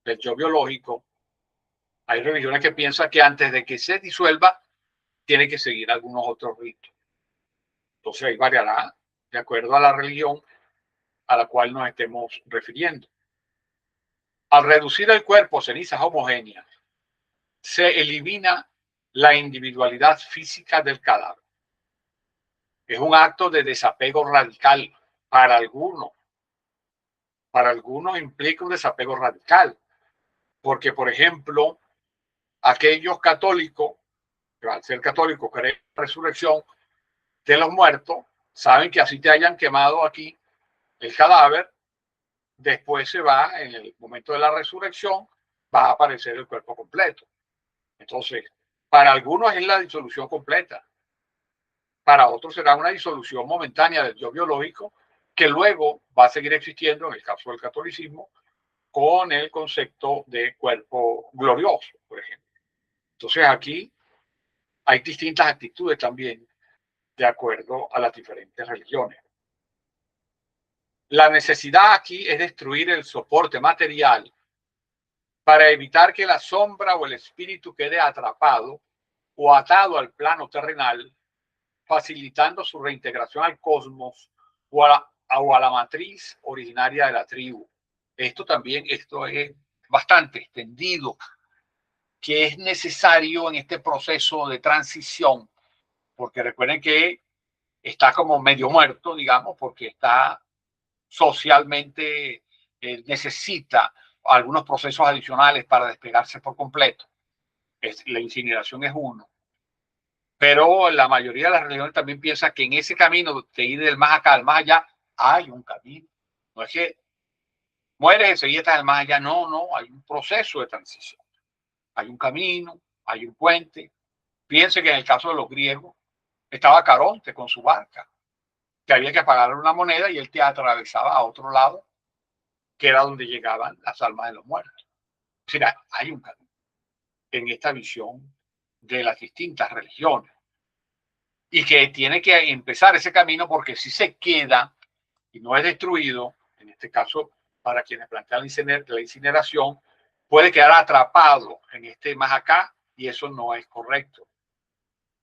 del yo biológico, hay religiones que piensan que antes de que se disuelva, tiene que seguir algunos otros ritos. Entonces ahí variará de acuerdo a la religión a la cual nos estemos refiriendo. Al reducir el cuerpo a cenizas homogéneas, se elimina la individualidad física del cadáver. Es un acto de desapego radical para algunos. Para algunos implica un desapego radical, porque, por ejemplo, aquellos católicos, que al ser católicos creen en la resurrección de los muertos, saben que así te hayan quemado aquí el cadáver, después se va, en el momento de la resurrección, va a aparecer el cuerpo completo. Entonces, para algunos es la disolución completa, para otros será una disolución momentánea del yo biológico que luego va a seguir existiendo, en el caso del catolicismo, con el concepto de cuerpo glorioso, por ejemplo. Entonces, aquí hay distintas actitudes también de acuerdo a las diferentes religiones. La necesidad aquí es destruir el soporte material para evitar que la sombra o el espíritu quede atrapado o atado al plano terrenal, facilitando su reintegración al cosmos o a la matriz originaria de la tribu. Esto es bastante extendido, que es necesario en este proceso de transición, porque recuerden que está como medio muerto, digamos, porque está socialmente, necesita algunos procesos adicionales para despegarse por completo. La incineración es uno. Pero la mayoría de las religiones también piensa que en ese camino de ir del más acá al más allá hay un camino. No es que mueres enseguida estás al más allá. No, no, hay un proceso de transición. Hay un camino, hay un puente. Piense que en el caso de los griegos estaba Caronte con su barca, que había que pagarle una moneda y él te atravesaba a otro lado, que era donde llegaban las almas de los muertos. O sea, hay un camino en esta visión de las distintas religiones y que tiene que empezar ese camino, porque si se queda y no es destruido, en este caso para quienes plantean la incineración, puede quedar atrapado en este más acá y eso no es correcto,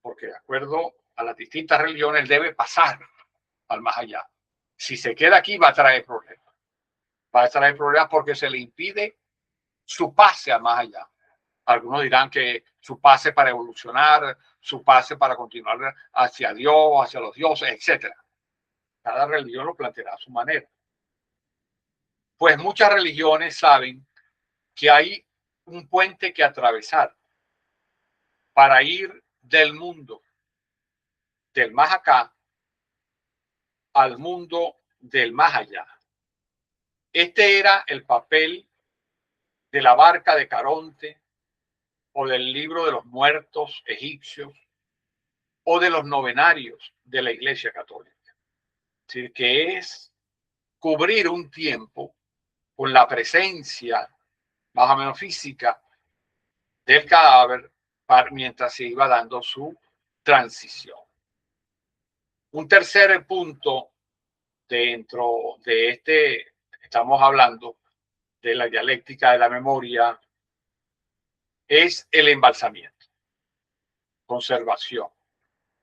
porque de acuerdo a las distintas religiones debe pasar al más allá. Si se queda aquí va a traer problemas. Va a traer problemas porque se le impide su pase al más allá. Algunos dirán que su pase para evolucionar, su pase para continuar hacia Dios, hacia los dioses, etc. Cada religión lo planteará a su manera. Pues muchas religiones saben que hay un puente que atravesar para ir del mundo del más acá al mundo del más allá. Este era el papel de la barca de Caronte o del libro de los muertos egipcios o de los novenarios de la Iglesia Católica. Es decir, que es cubrir un tiempo con la presencia más o menos física del cadáver mientras se iba dando su transición. Un tercer punto dentro de estamos hablando de la dialéctica de la memoria, es el embalsamiento, conservación,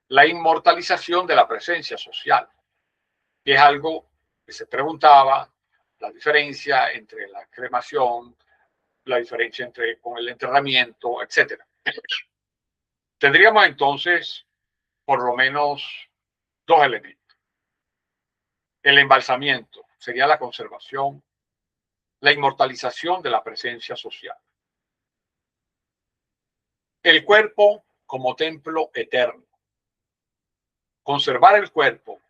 la inmortalización de la presencia social. que es algo que se preguntaba, la diferencia entre la cremación, la diferencia entre con el enterramiento, etcétera. Tendríamos entonces por lo menos dos elementos. El embalsamiento sería la conservación, la inmortalización de la presencia social. El cuerpo como templo eterno. Conservar el cuerpo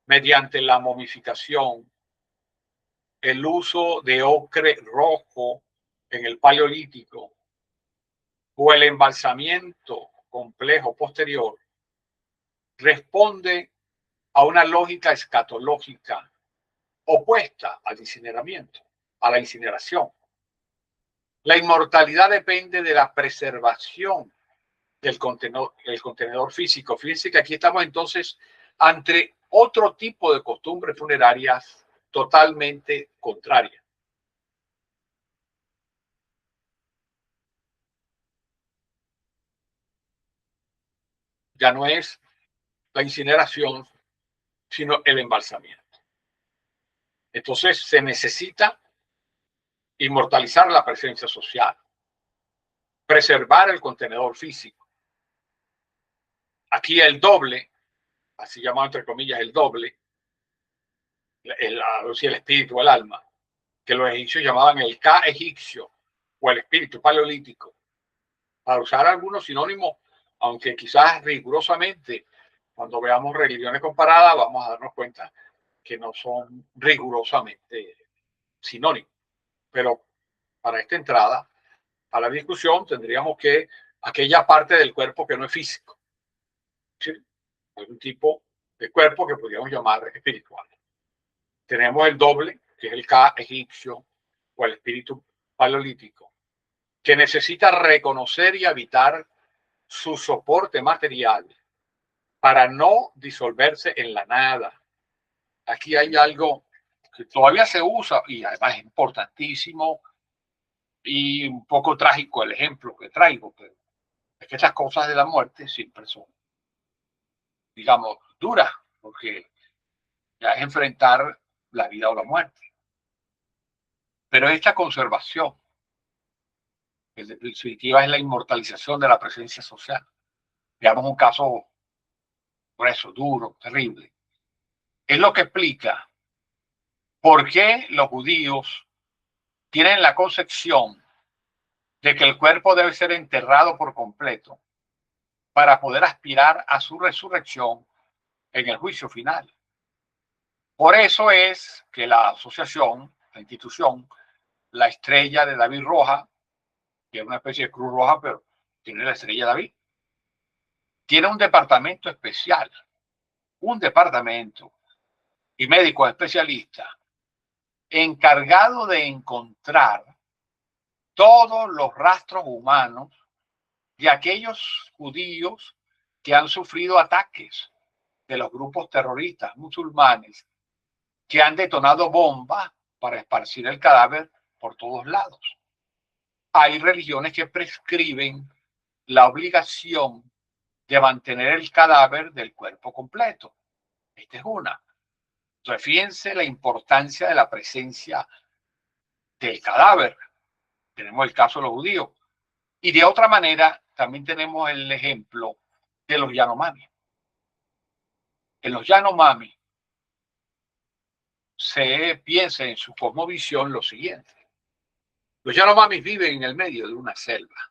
mediante la momificación, el uso de ocre rojo en el Paleolítico o el embalsamiento complejo posterior responde a una lógica escatológica opuesta al incineramiento, a la incineración. La inmortalidad depende de la preservación del contenedor físico. Fíjense que aquí estamos entonces ante otro tipo de costumbres funerarias totalmente contrarias. Ya no es la incineración, sino el embalsamiento. Entonces se necesita inmortalizar la presencia social, preservar el contenedor físico. Aquí el doble, así llamado entre comillas el doble, el espíritu o el alma, que los egipcios llamaban el Ka egipcio o el espíritu paleolítico, para usar algunos sinónimos, aunque quizás rigurosamente, cuando veamos religiones comparadas, vamos a darnos cuenta que no son rigurosamente sinónimos. Pero para esta entrada a la discusión tendríamos que aquella parte del cuerpo que no es físico, ¿sí? Algún tipo de cuerpo que podríamos llamar espiritual. Tenemos el doble, que es el Ka egipcio o el espíritu paleolítico, que necesita reconocer y habitar su soporte material para no disolverse en la nada. Aquí hay algo que todavía se usa y además es importantísimo y un poco trágico el ejemplo que traigo, pero es que estas cosas de la muerte siempre son, digamos, duras, porque ya es enfrentar la vida o la muerte. Pero esta conservación, que en definitiva es la inmortalización de la presencia social, digamos un caso grueso, duro, terrible, es lo que explica por qué los judíos tienen la concepción de que el cuerpo debe ser enterrado por completo para poder aspirar a su resurrección en el juicio final. Por eso es que la asociación, la institución, la estrella de David roja, que es una especie de cruz roja, pero tiene la estrella de David, tiene un departamento especial, un departamento y médicos especialistas encargado de encontrar todos los rastros humanos de aquellos judíos que han sufrido ataques de los grupos terroristas musulmanes que han detonado bombas para esparcir el cadáver por todos lados. Hay religiones que prescriben la obligación de mantener el cadáver del cuerpo completo. Esta es una. Entonces, fíjense la importancia de la presencia del cadáver. Tenemos el caso de los judíos. Y de otra manera, también tenemos el ejemplo de los Yanomami. En los Yanomami se piensa en su cosmovisión lo siguiente. Los Yanomamis viven en el medio de una selva.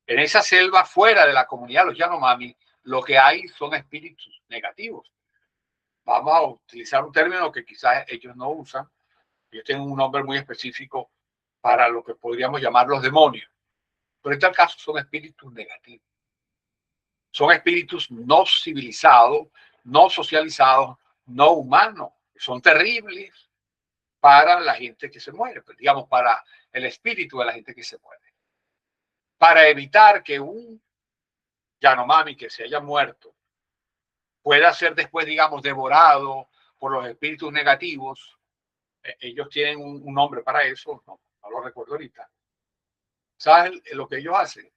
En esa selva, fuera de la comunidad de los Yanomami, lo que hay son espíritus negativos. Vamos a utilizar un término que quizás ellos no usan. Ellos tienen un nombre muy específico para lo que podríamos llamar los demonios. Pero en este caso son espíritus negativos. Son espíritus no civilizados, no socializados, no humanos. Son terribles para la gente que se muere, pues, digamos, para el espíritu de la gente que se muere. Para evitar que un Yanomami que se haya muerto pueda ser después, digamos, devorado por los espíritus negativos, ellos tienen un nombre para eso, no lo recuerdo ahorita. ¿Saben lo que ellos hacen?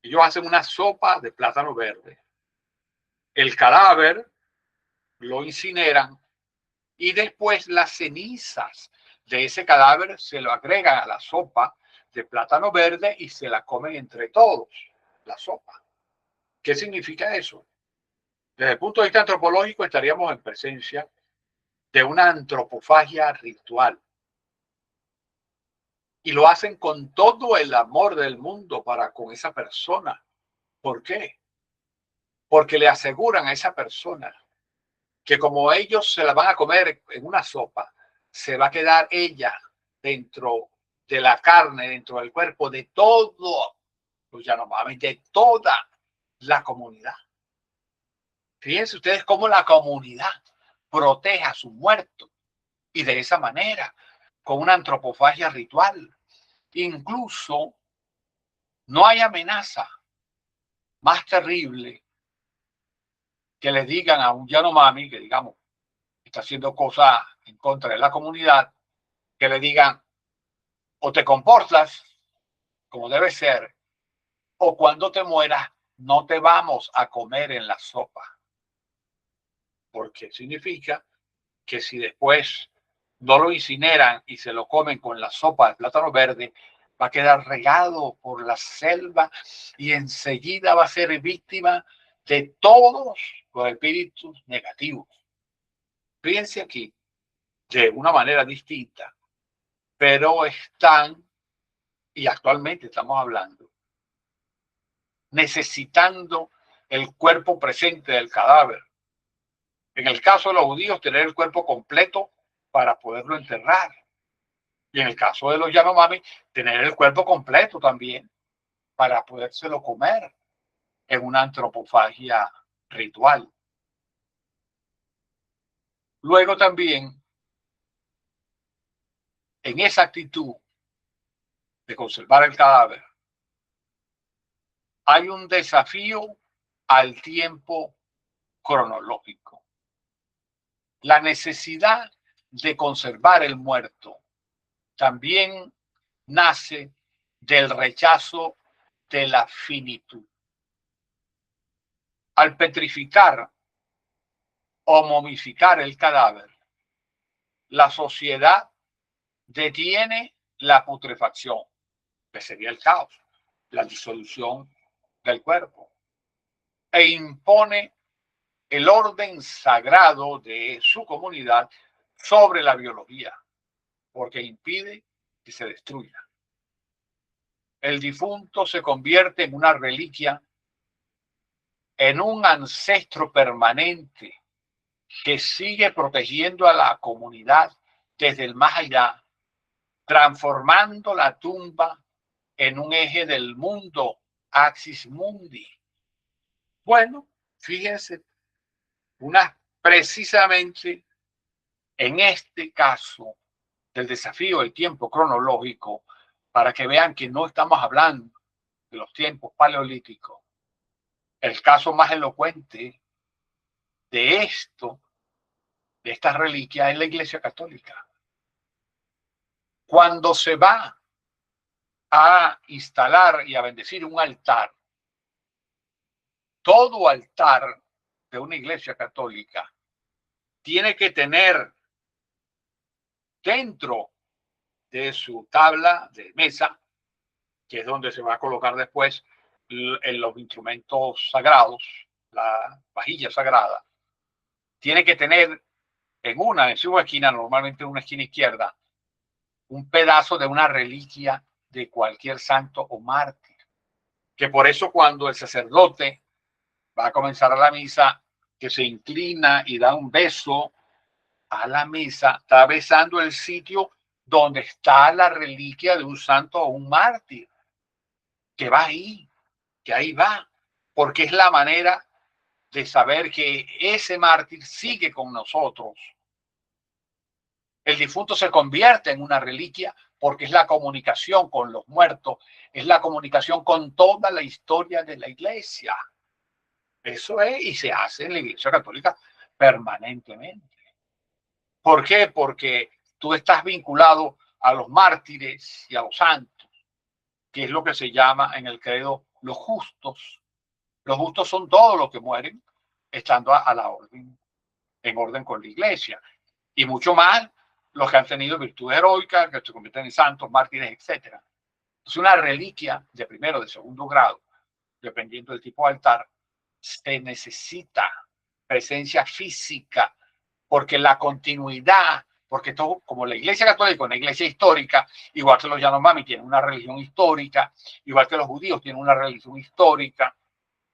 Ellos hacen una sopa de plátano verde. El cadáver lo incineran y después las cenizas de ese cadáver se lo agregan a la sopa de plátano verde y se la comen entre todos, la sopa. ¿Qué significa eso? Desde el punto de vista antropológico estaríamos en presencia de una antropofagia ritual. Y lo hacen con todo el amor del mundo para con esa persona. ¿Por qué? Porque le aseguran a esa persona que como ellos se la van a comer en una sopa, se va a quedar ella dentro de la carne, dentro del cuerpo de todo los Yanomami, de toda la comunidad. Fíjense ustedes cómo la comunidad protege a su muerto y de esa manera, con una antropofagia ritual. Incluso no hay amenaza más terrible que le digan a un Yanomami, que digamos está haciendo cosas en contra de la comunidad, que le digan o te comportas como debe ser, o cuando te mueras no te vamos a comer en la sopa. Porque significa que si después no lo incineran y se lo comen con la sopa de plátano verde, va a quedar regado por la selva y enseguida va a ser víctima de todos los espíritus negativos. Fíjense aquí, de una manera distinta, pero están, y actualmente estamos hablando, necesitando el cuerpo presente del cadáver. En el caso de los judíos, tener el cuerpo completo para poderlo enterrar. Y en el caso de los Yanomami, tener el cuerpo completo también para podérselo comer en una antropofagia ritual. Luego también, en esa actitud de conservar el cadáver, hay un desafío al tiempo cronológico. La necesidad de conservar el muerto también nace del rechazo de la finitud. Al petrificar o momificar el cadáver, la sociedad detiene la putrefacción, que sería el caos, la disolución del cuerpo, e impone el orden sagrado de su comunidad sobre la biología, porque impide que se destruya. El difunto se convierte en una reliquia, en un ancestro permanente que sigue protegiendo a la comunidad desde el más allá, transformando la tumba en un eje del mundo, axis mundi. Bueno, fíjense, precisamente en este caso del desafío del tiempo cronológico, para que vean que no estamos hablando de los tiempos paleolíticos. El caso más elocuente de esto, de esta reliquia, es la Iglesia Católica. Cuando se va a instalar y a bendecir un altar, todo altar de una iglesia católica tiene que tener dentro de su tabla de mesa, que es donde se va a colocar después en los instrumentos sagrados, la vajilla sagrada, tiene que tener en su esquina, normalmente en una esquina izquierda, un pedazo de una reliquia de cualquier santo o mártir. Que por eso cuando el sacerdote va a comenzar la misa, que se inclina y da un beso a la misa, está besando el sitio donde está la reliquia de un santo o un mártir, que va ahí, que ahí va, porque es la manera de saber que ese mártir sigue con nosotros. El difunto se convierte en una reliquia porque es la comunicación con los muertos, es la comunicación con toda la historia de la iglesia. Eso es, y se hace en la Iglesia Católica permanentemente. ¿Por qué? Porque tú estás vinculado a los mártires y a los santos, que es lo que se llama en el credo los justos. Los justos son todos los que mueren estando a la orden en orden con la iglesia. Y mucho más los que han tenido virtudes heroicas, que se convierten en santos, mártires, etc. Es una reliquia de primero, de segundo grado, dependiendo del tipo de altar, se necesita presencia física, porque la continuidad, porque todo, como la iglesia católica es una iglesia histórica, igual que los Yanomami tienen una religión histórica, igual que los judíos tienen una religión histórica,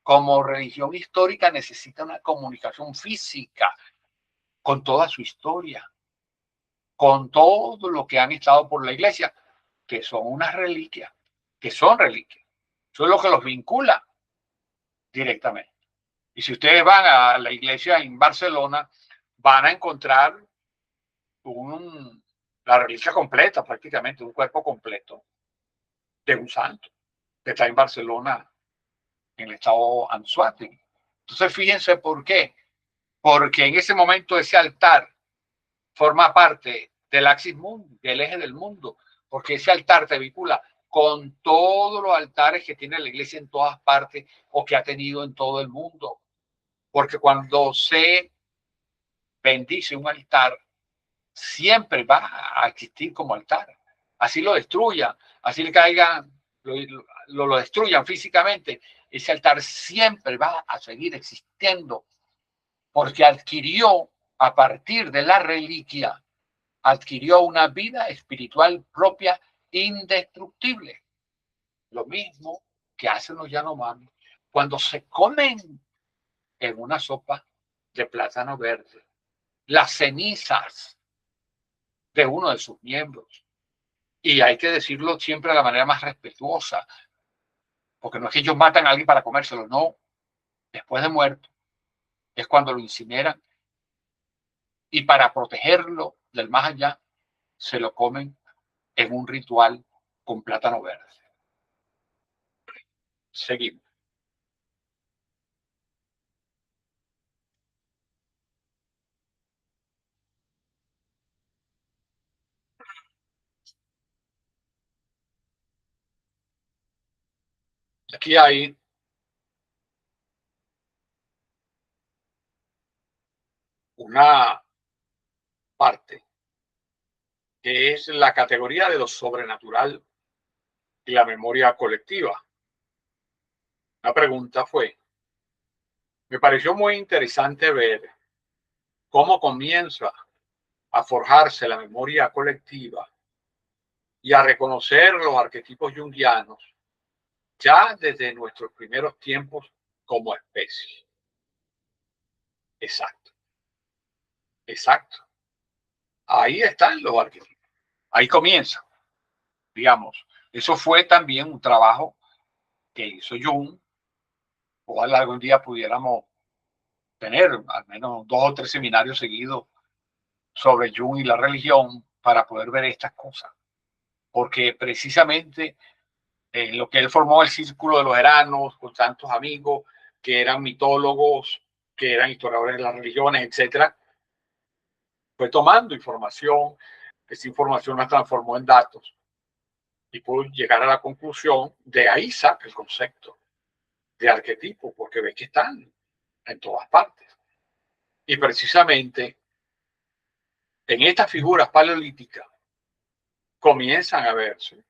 como religión histórica necesita una comunicación física con toda su historia, con todo lo que han estado por la iglesia, que son unas reliquias, que son reliquias. Eso es lo que los vincula directamente. Y si ustedes van a la iglesia en Barcelona, van a encontrar la reliquia completa, prácticamente, un cuerpo completo de un santo que está en Barcelona, en el estado Anzoátegui. Entonces, fíjense por qué. Porque en ese momento ese altar forma parte del axis mundi, del eje del mundo, porque ese altar te vincula con todos los altares que tiene la iglesia en todas partes o que ha tenido en todo el mundo. Porque cuando se bendice un altar, siempre va a existir como altar. Así lo destruyan, así le caigan, lo destruyan físicamente, ese altar siempre va a seguir existiendo porque adquirió a partir de la reliquia, adquirió una vida espiritual propia indestructible. Lo mismo que hacen los Yanomami cuando se comen en una sopa de plátano verde las cenizas de uno de sus miembros. Y hay que decirlo siempre de la manera más respetuosa, porque no es que ellos matan a alguien para comérselo, no. Después de muerto es cuando lo incineran y para protegerlo del más allá se lo comen en un ritual con plátano verde. Seguimos. Aquí hay una parte que es la categoría de lo sobrenatural y la memoria colectiva. La pregunta fue, me pareció muy interesante ver cómo comienza a forjarse la memoria colectiva y a reconocer los arquetipos junguianos ya desde nuestros primeros tiempos como especie. Exacto, exacto. Ahí están los arquetipos. Ahí comienza, digamos. Eso fue también un trabajo que hizo Jung. Ojalá algún día pudiéramos tener al menos 2 o 3 seminarios seguidos sobre Jung y la religión para poder ver estas cosas. Porque precisamente lo que él formó el círculo de los eranos con tantos amigos que eran mitólogos, que eran historiadores de las religiones, etcétera, fue tomando información, esa información la transformó en datos y pudo llegar a la conclusión, de ahí saca el concepto de arquetipo, porque ve que están en todas partes. Y precisamente en estas figuras paleolíticas comienzan a verse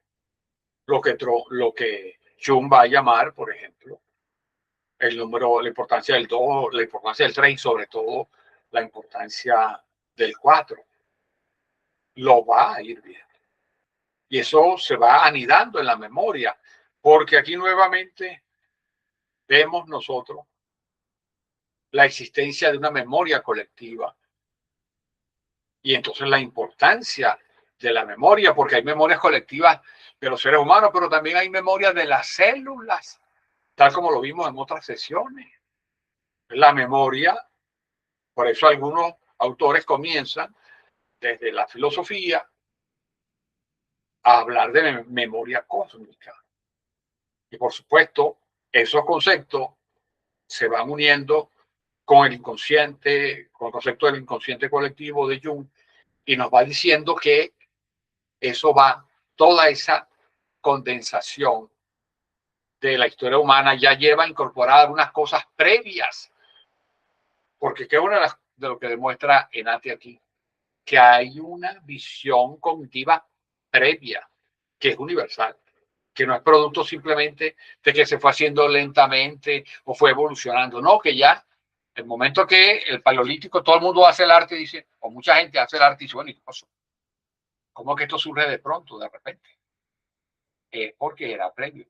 lo que Jung va a llamar, por ejemplo, el número, la importancia del 2, la importancia del 3 y sobre todo la importancia del 4. Lo va a ir viendo. Y eso se va anidando en la memoria, porque aquí nuevamente vemos nosotros la existencia de una memoria colectiva. Y entonces la importancia de la memoria, porque hay memorias colectivas de los seres humanos, pero también hay memorias de las células, tal como lo vimos en otras sesiones. La memoria, por eso algunos autores comienzan desde la filosofía a hablar de memoria cósmica. Y por supuesto, esos conceptos se van uniendo con el inconsciente, con el concepto del inconsciente colectivo de Jung, y nos va diciendo que eso va, toda esa condensación de la historia humana ya lleva incorporadas unas cosas previas, porque que una de lo que demuestra Enati aquí, que hay una visión cognitiva previa, que es universal, que no es producto simplemente de que se fue haciendo lentamente o fue evolucionando, no, que ya el momento que el paleolítico, todo el mundo hace el arte, dice, o mucha gente hace el arte y dice, bueno, ¿y qué pasó? ¿Cómo que esto surge de pronto, de repente? Es porque era previo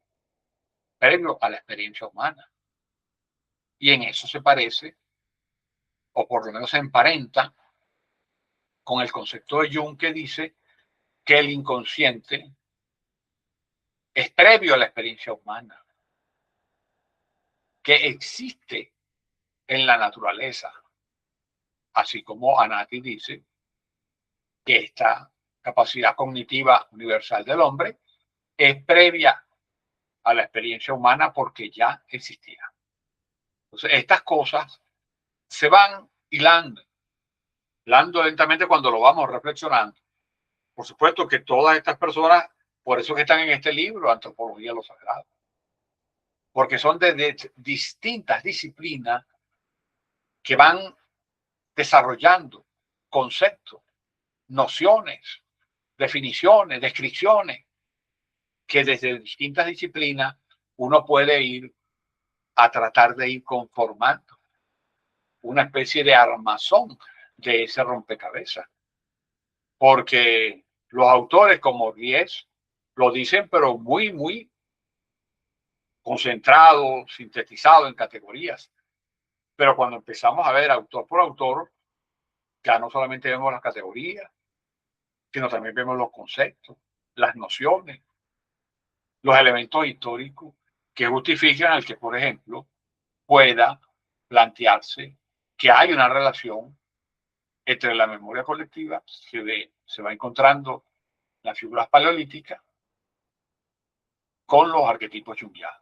a la experiencia humana. Y en eso se parece, o por lo menos se emparenta, con el concepto de Jung que dice que el inconsciente es previo a la experiencia humana, que existe en la naturaleza, así como Anati dice que esta capacidad cognitiva universal del hombre es previa a la experiencia humana porque ya existía. Entonces, estas cosas se van hilando lentamente cuando lo vamos reflexionando. Por supuesto que todas estas personas, por eso que están en este libro, Antropología de lo Sagrado, porque son de distintas disciplinas que van desarrollando conceptos, nociones, definiciones, descripciones, que desde distintas disciplinas uno puede ir a tratar de ir conformando una especie de armazón de ese rompecabezas. Porque los autores como Ries lo dicen, pero muy concentrado, sintetizado en categorías. Pero cuando empezamos a ver autor por autor, ya no solamente vemos las categorías, sino también vemos los conceptos, las nociones, los elementos históricos que justifican el que, por ejemplo, pueda plantearse que hay una relación entre la memoria colectiva que se va encontrando en las figuras paleolíticas con los arquetipos junguianos.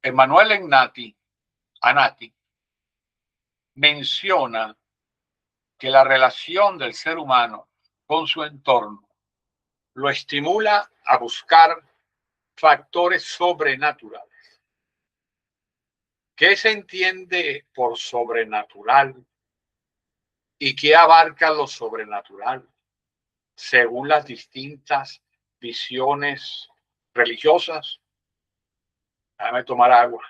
Emmanuel Anati menciona que la relación del ser humano con su entorno lo estimula a buscar factores sobrenaturales. ¿Qué se entiende por sobrenatural y qué abarca lo sobrenatural según las distintas visiones religiosas? Déjame tomar agua.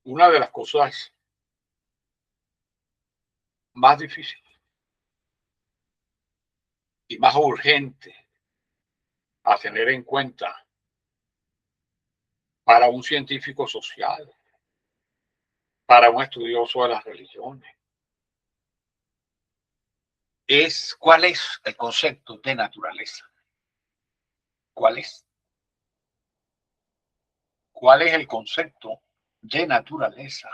Una de las cosas más difíciles y más urgentes a tener en cuenta para un científico social, para un estudioso de las religiones, es cuál es el concepto de naturaleza. ¿Cuál es? ¿Cuál es el concepto de naturaleza?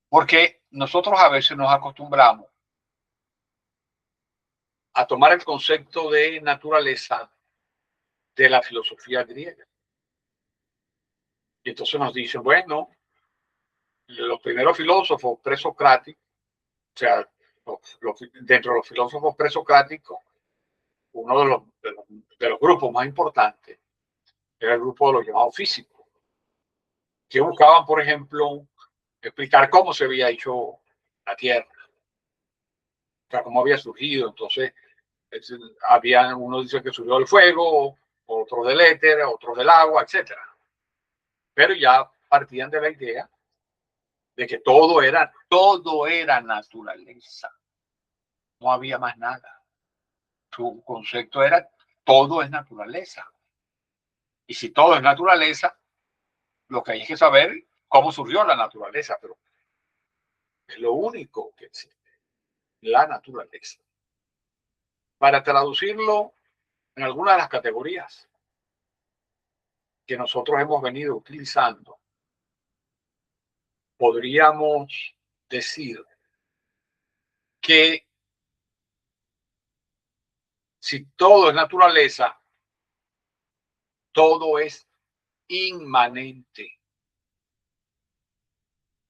Porque nosotros a veces nos acostumbramos a tomar el concepto de naturaleza de la filosofía griega. Y entonces nos dicen, bueno, los primeros filósofos presocráticos, o sea, dentro de los filósofos presocráticos, uno de los grupos más importantes era el grupo de los llamados físicos, que buscaban, por ejemplo, explicar cómo se había hecho la Tierra, o sea, cómo había surgido. Entonces, había, uno dice que surgió del fuego, otros del éter, otros del agua, etcétera. Pero ya partían de la idea de que todo era naturaleza. No había más nada. Su concepto era todo es naturaleza. Y si todo es naturaleza, lo que hay es que saber cómo surgió la naturaleza, pero es lo único que existe, la naturaleza. Para traducirlo en algunas de las categorías que nosotros hemos venido utilizando, podríamos decir que si todo es naturaleza, todo es inmanente.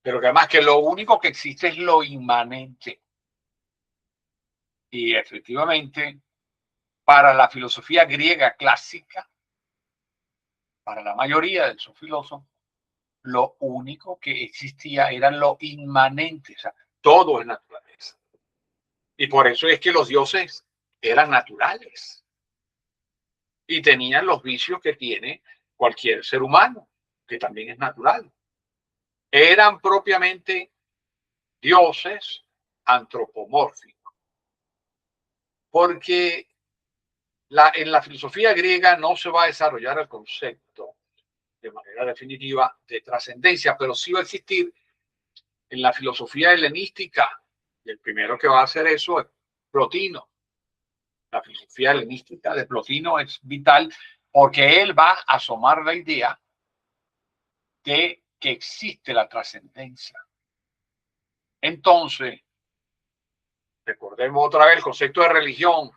pero que además que lo único que existe es lo inmanente. Y efectivamente, para la filosofía griega clásica, para la mayoría de sus filósofos, lo único que existía era lo inmanente, o sea, todo es naturaleza. Y por eso es que los dioses eran naturales y tenían los vicios que tiene cualquier ser humano, que también es natural. Eran propiamente dioses antropomórficos, porque en la filosofía griega no se va a desarrollar el concepto de manera definitiva de trascendencia, pero sí va a existir en la filosofía helenística. Y el primero que va a hacer eso es Plotino. La filosofía helenística de Plotino es vital porque él va a asomar la idea de que existe la trascendencia. Entonces, recordemos otra vez el concepto de religión,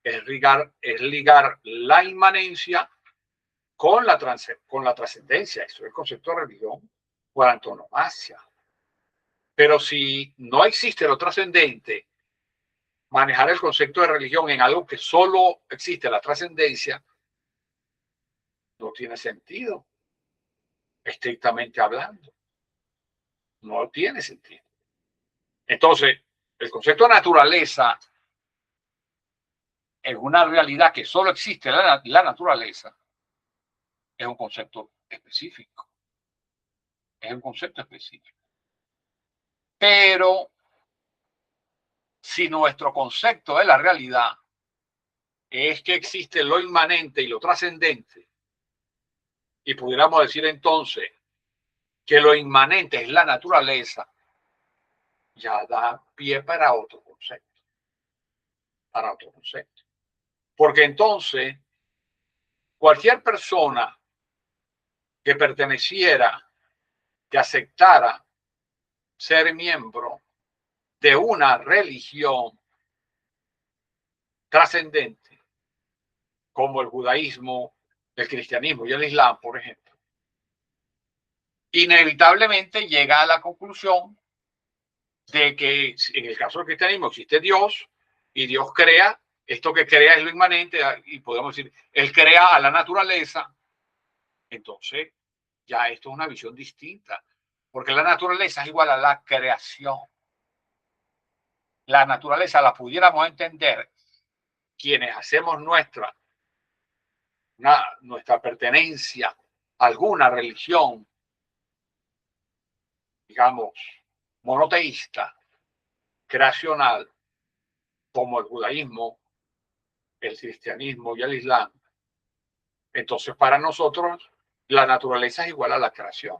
es ligar la inmanencia con la trascendencia. Eso es el concepto de religión por antonomasia. Pero si no existe lo trascendente, manejar el concepto de religión en algo que solo existe la trascendencia no tiene sentido, estrictamente hablando. No tiene sentido. Entonces, el concepto de naturaleza es una realidad que solo existe la naturaleza. Es un concepto específico. Es un concepto específico. Pero si nuestro concepto de la realidad es que existe lo inmanente y lo trascendente, y pudiéramos decir entonces que lo inmanente es la naturaleza, ya da pie para otro concepto. Para otro concepto. Porque entonces, cualquier persona que perteneciera, que aceptara ser miembro de una religión trascendente, como el judaísmo, el cristianismo y el islam, por ejemplo, inevitablemente llega a la conclusión de que en el caso del cristianismo existe Dios y Dios crea, esto que crea es lo inmanente, y podemos decir, Él crea a la naturaleza. Entonces, ya esto es una visión distinta, porque la naturaleza es igual a la creación. La naturaleza la pudiéramos entender quienes hacemos nuestra pertenencia a alguna religión, digamos, monoteísta, creacional, como el judaísmo, el cristianismo y el islam. Entonces, para nosotros, la naturaleza es igual a la creación.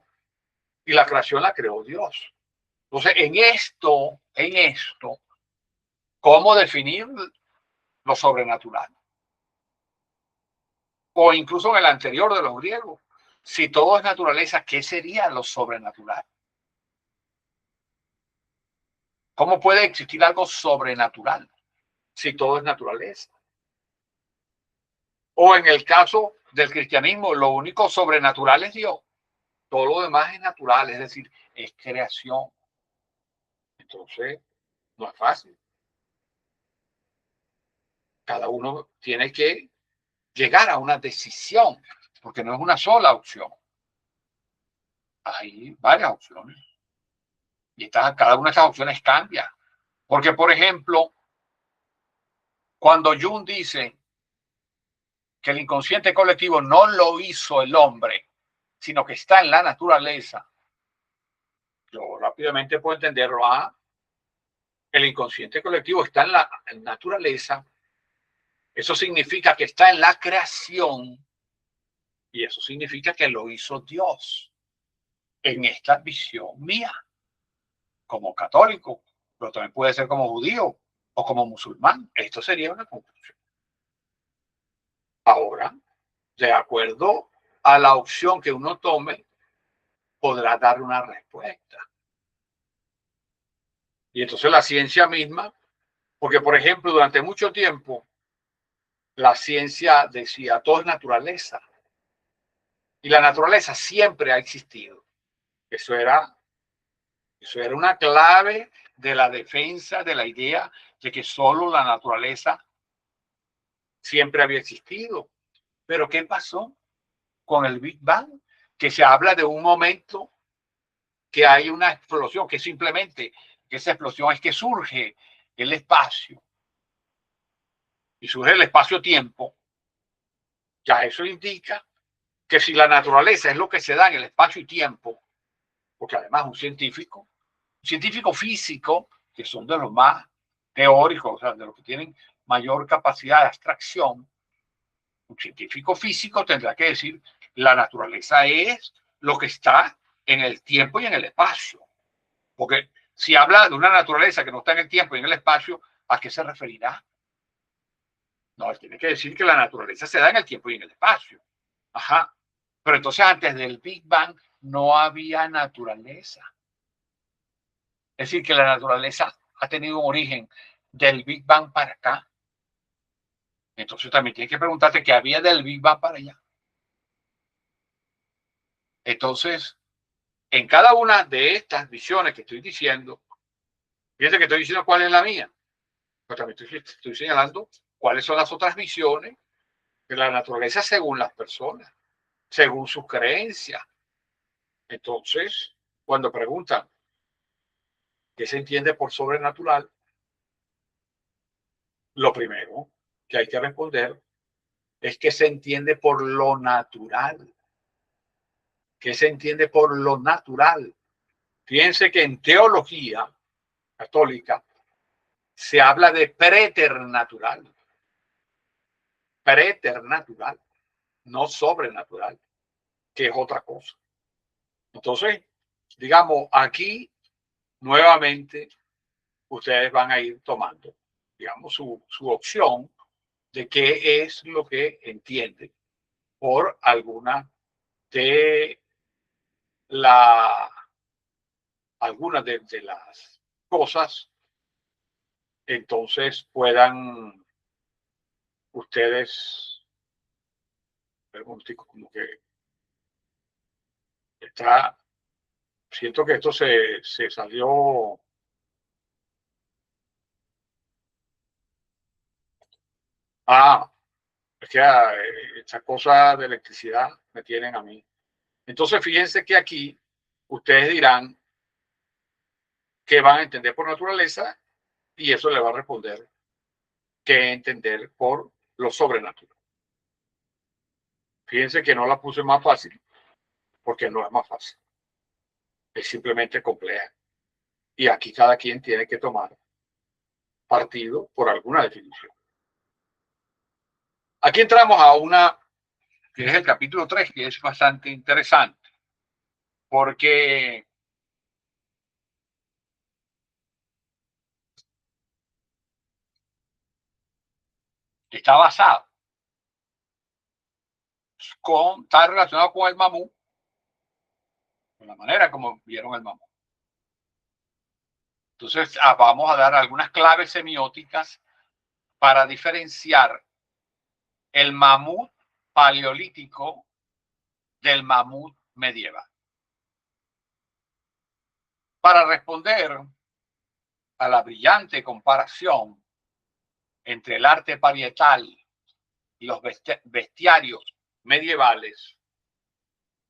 Y la creación la creó Dios. Entonces, en esto, ¿cómo definir lo sobrenatural? O incluso en el anterior de los griegos. Si todo es naturaleza, ¿qué sería lo sobrenatural? ¿Cómo puede existir algo sobrenatural si todo es naturaleza? O en el caso del cristianismo, lo único sobrenatural es Dios. Todo lo demás es natural, es decir, es creación. Entonces, no es fácil. Cada uno tiene que llegar a una decisión, porque no es una sola opción. Hay varias opciones. Y cada una de esas opciones cambia. Porque, por ejemplo, cuando Jung dice que el inconsciente colectivo no lo hizo el hombre, sino que está en la naturaleza, yo rápidamente puedo entenderlo. El inconsciente colectivo está en la naturaleza. Eso significa que está en la creación y eso significa que lo hizo Dios en esta visión mía como católico, pero también puede ser como judío o como musulmán. Esto sería una conclusión. Ahora, de acuerdo a la opción que uno tome, podrá dar una respuesta. Y entonces la ciencia misma, porque por ejemplo, durante mucho tiempo, la ciencia decía, todo es naturaleza. Y la naturaleza siempre ha existido. Eso era Eso era una clave de la defensa de la idea de que solo la naturaleza siempre había existido. Pero ¿qué pasó con el Big Bang? Que se habla de un momento que hay una explosión, que simplemente esa explosión es que surge el espacio y surge el espacio-tiempo. Ya eso indica que si la naturaleza es lo que se da en el espacio y tiempo, porque además un científico físico, que son de los más teóricos, o sea, de los que tienen mayor capacidad de abstracción, un científico físico tendrá que decir, la naturaleza es lo que está en el tiempo y en el espacio. Porque si habla de una naturaleza que no está en el tiempo y en el espacio, ¿a qué se referirá? No, él tiene que decir que la naturaleza se da en el tiempo y en el espacio. Ajá. Pero entonces antes del Big Bang no había naturaleza. Es decir, que la naturaleza ha tenido un origen del Big Bang para acá. Entonces también tienes que preguntarte qué había del Big Bang para allá. Entonces, en cada una de estas visiones que estoy diciendo, fíjense que estoy diciendo cuál es la mía, pero también estoy señalando cuáles son las otras visiones de la naturaleza según las personas, según sus creencias. Entonces, cuando preguntan qué se entiende por sobrenatural, lo primero que hay que responder es que se entiende por lo natural. ¿Qué se entiende por lo natural? Fíjense que en teología católica se habla de preternatural. Preternatural, no sobrenatural, que es otra cosa. Entonces, digamos, aquí nuevamente ustedes van a ir tomando, digamos, su opción de qué es lo que entienden por alguna de la algunas de las cosas, entonces puedan ustedes, como que está, siento que esto se salió. Ah, es que esta cosa de electricidad me tienen a mí. Entonces, fíjense que aquí ustedes dirán que van a entender por naturaleza y eso le va a responder que entender por lo sobrenatural. Fíjense que no la puse más fácil porque no es más fácil. Es simplemente compleja. Y aquí cada quien tiene que tomar partido por alguna definición. Aquí entramos a una que es el capítulo 3, que es bastante interesante, porque está basado está relacionado con el mamut, con la manera como vieron el mamut. Entonces, vamos a dar algunas claves semióticas para diferenciar el mamut paleolítico del mamut medieval. Para responder a la brillante comparación entre el arte parietal y los bestiarios medievales,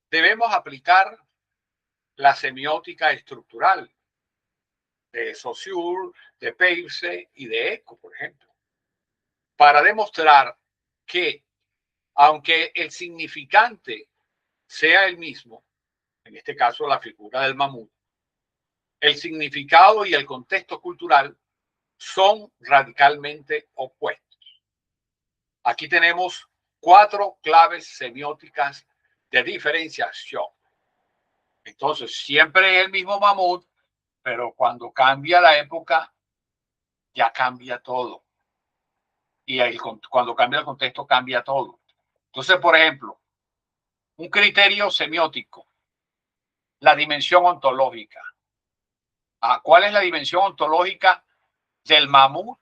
debemos aplicar la semiótica estructural de Saussure, de Peirce y de Eco, por ejemplo, para demostrar que, aunque el significante sea el mismo, en este caso la figura del mamut, el significado y el contexto cultural son radicalmente opuestos. Aquí tenemos 4 claves semióticas de diferenciación. Entonces, siempre el mismo mamut, pero cuando cambia la época, ya cambia todo. Y cuando cambia el contexto, cambia todo. Entonces, por ejemplo, un criterio semiótico, la dimensión ontológica. ¿Cuál es la dimensión ontológica del mamut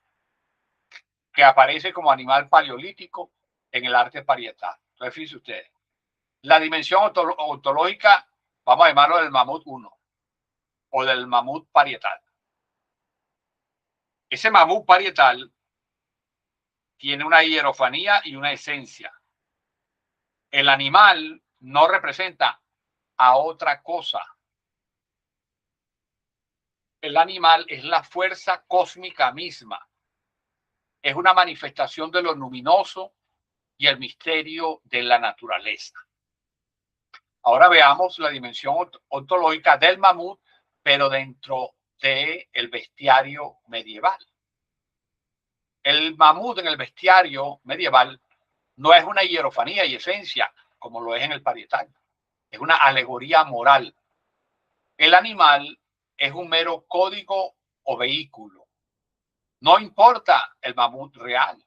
que aparece como animal paleolítico en el arte parietal? Entonces, fíjense ustedes, la dimensión ontológica, vamos a llamarlo del mamut 1, o del mamut parietal. Ese mamut parietal tiene una hierofanía y una esencia. El animal no representa a otra cosa. El animal es la fuerza cósmica misma. Es una manifestación de lo luminoso y el misterio de la naturaleza. Ahora veamos la dimensión ontológica del mamut, pero dentro del bestiario medieval. El mamut en el bestiario medieval no es una hierofanía y esencia, como lo es en el parietal. Es una alegoría moral. El animal es un mero código o vehículo. No importa el mamut real,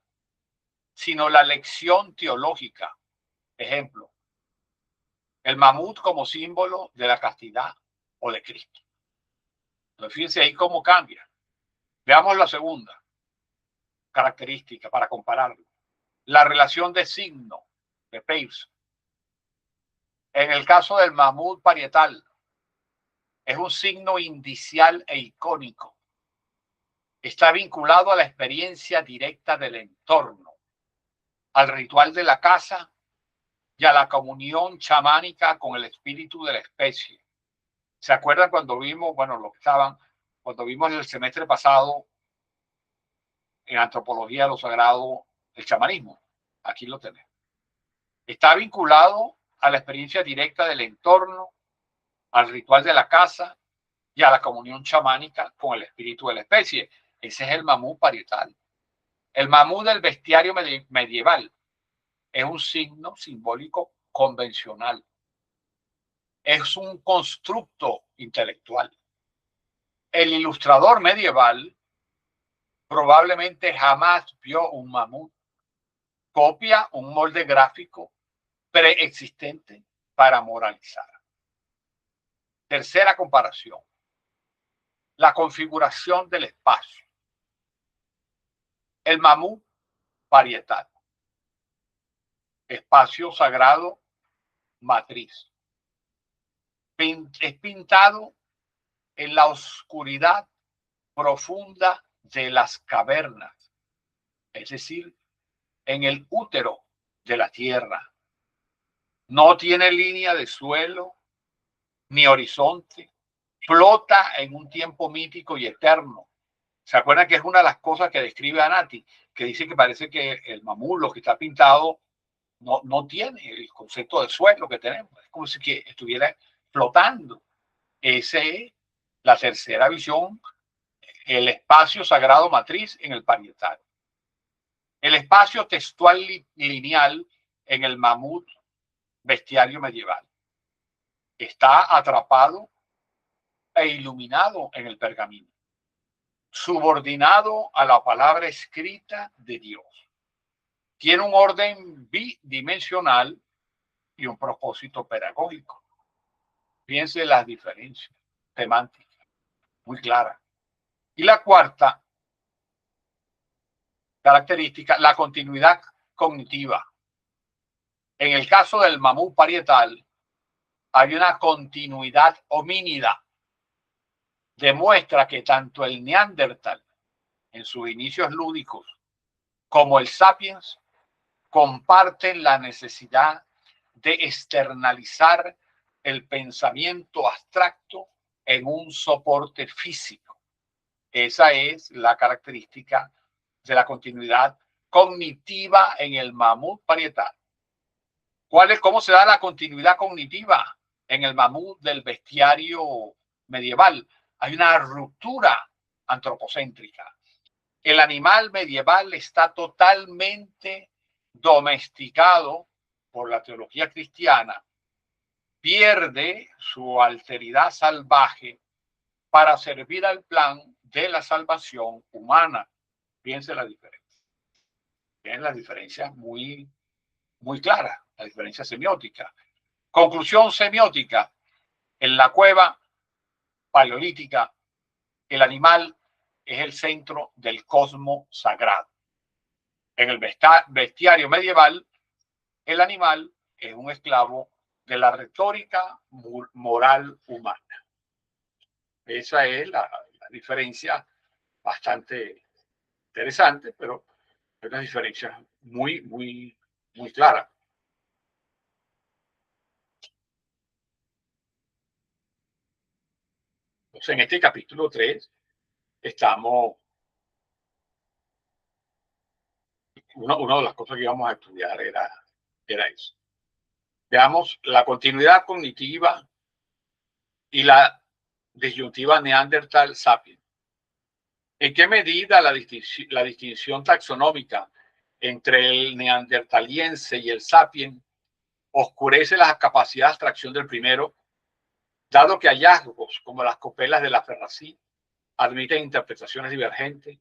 sino la lección teológica. Ejemplo, el mamut como símbolo de la castidad o de Cristo. Entonces, fíjense ahí cómo cambia. Veamos la segunda característica para compararlo. La relación de signo de Peirce. En el caso del mamut parietal, es un signo indicial e icónico. Está vinculado a la experiencia directa del entorno, al ritual de la casa y a la comunión chamánica con el espíritu de la especie. ¿Se acuerdan cuando vimos, cuando vimos el semestre pasado en Antropología de lo Sagrado, el chamanismo? Aquí lo tenemos. Está vinculado a la experiencia directa del entorno, al ritual de la casa y a la comunión chamánica con el espíritu de la especie. Ese es el mamut parietal. El mamut del bestiario medieval es un signo simbólico convencional. Es un constructo intelectual. El ilustrador medieval probablemente jamás vio un mamut. Copia un molde gráfico preexistente para moralizar. Tercera comparación. La configuración del espacio. El mamut parietal. Espacio sagrado matriz. Es pintado en la oscuridad profunda de las cavernas, es decir, en el útero de la tierra. No tiene línea de suelo ni horizonte, flota en un tiempo mítico y eterno. ¿Se acuerdan que es una de las cosas que describe Anati? Que dice que parece que el mamut, lo que está pintado, no tiene el concepto de suelo que tenemos. Es como si que estuviera flotando. Esa es la tercera visión, el espacio sagrado matriz en el parietal. El espacio textual lineal en el mamut bestiario medieval. Está atrapado e iluminado en el pergamino, subordinado a la palabra escrita de Dios. Tiene un orden bidimensional y un propósito pedagógico. Fíjense las diferencias semánticas, muy claras. Y la cuarta característica, la continuidad cognitiva. En el caso del mamut parietal, hay una continuidad homínida. Demuestra que tanto el neandertal, en sus inicios lúdicos, como el sapiens, comparten la necesidad de externalizar el pensamiento abstracto en un soporte físico. Esa es la característica de la continuidad cognitiva en el mamut parietal. ¿Cómo se da la continuidad cognitiva en el mamut del bestiario medieval? Hay una ruptura antropocéntrica. El animal medieval está totalmente domesticado por la teología cristiana, pierde su alteridad salvaje para servir al plan de la salvación humana. Fíjense la diferencia. Tienen las diferencias muy clara, la diferencia semiótica. Conclusión semiótica: en la cueva paleolítica, el animal es el centro del cosmos sagrado. En el bestiario medieval, el animal es un esclavo de la retórica moral humana. Esa es la diferencia bastante interesante, pero es una diferencia muy clara. Entonces, en este capítulo 3 estamos, una de las cosas que íbamos a estudiar era eso. Veamos la continuidad cognitiva y la disyuntiva Neandertal-Sapiens. ¿En qué medida la distinción taxonómica entre el neandertaliense y el sapien oscurece la capacidad de abstracción del primero, dado que hallazgos como las copelas de la Ferrací admiten interpretaciones divergentes?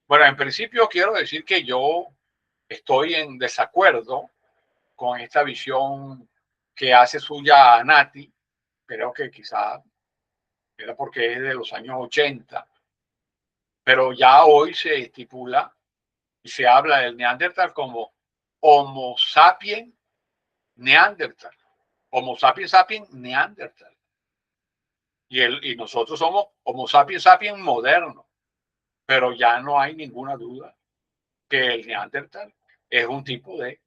Bueno, en principio quiero decir que yo estoy en desacuerdo con esta visión que hace suya Nati. Creo que quizá era porque es de los años 80, pero ya hoy se estipula y se habla del Neandertal como Homo sapiens Neandertal. Homo sapiens sapiens Neandertal. Y nosotros somos Homo sapiens sapiens moderno. Pero ya no hay ninguna duda que el Neandertal es un tipo de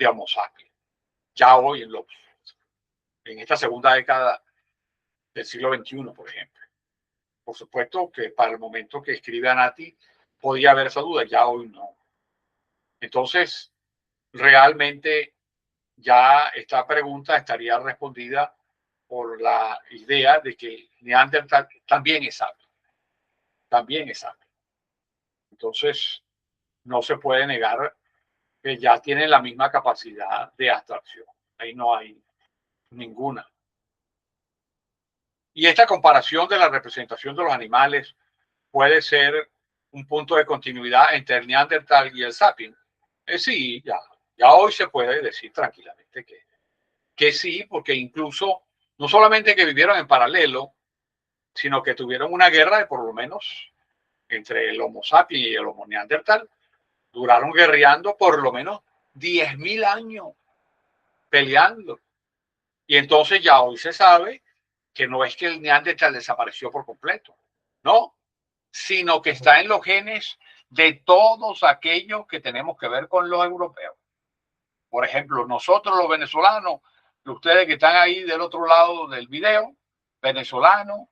Homo sapiens. Ya hoy en esta segunda década del siglo XXI, por ejemplo. Por supuesto que para el momento que escribe Anati podía haber esa duda, ya hoy no. Entonces, realmente ya esta pregunta estaría respondida por la idea de que Neandertal también es sabio. También es sabio. Entonces, no se puede negar que ya tienen la misma capacidad de abstracción. Ahí no hay ninguna. Y esta comparación de la representación de los animales puede ser un punto de continuidad entre el Neandertal y el Sapien. Sí, ya hoy se puede decir tranquilamente que sí, porque incluso no solamente que vivieron en paralelo, sino que tuvieron una guerra de por lo menos entre el Homo sapiens y el Homo neandertal. Duraron guerreando por lo menos 10.000 años peleando. Y entonces ya hoy se sabe que no es que el neandertal desapareció por completo, no, sino que está en los genes de todos aquellos que tenemos que ver con los europeos. Por ejemplo, nosotros los venezolanos, ustedes que están ahí del otro lado del video, venezolanos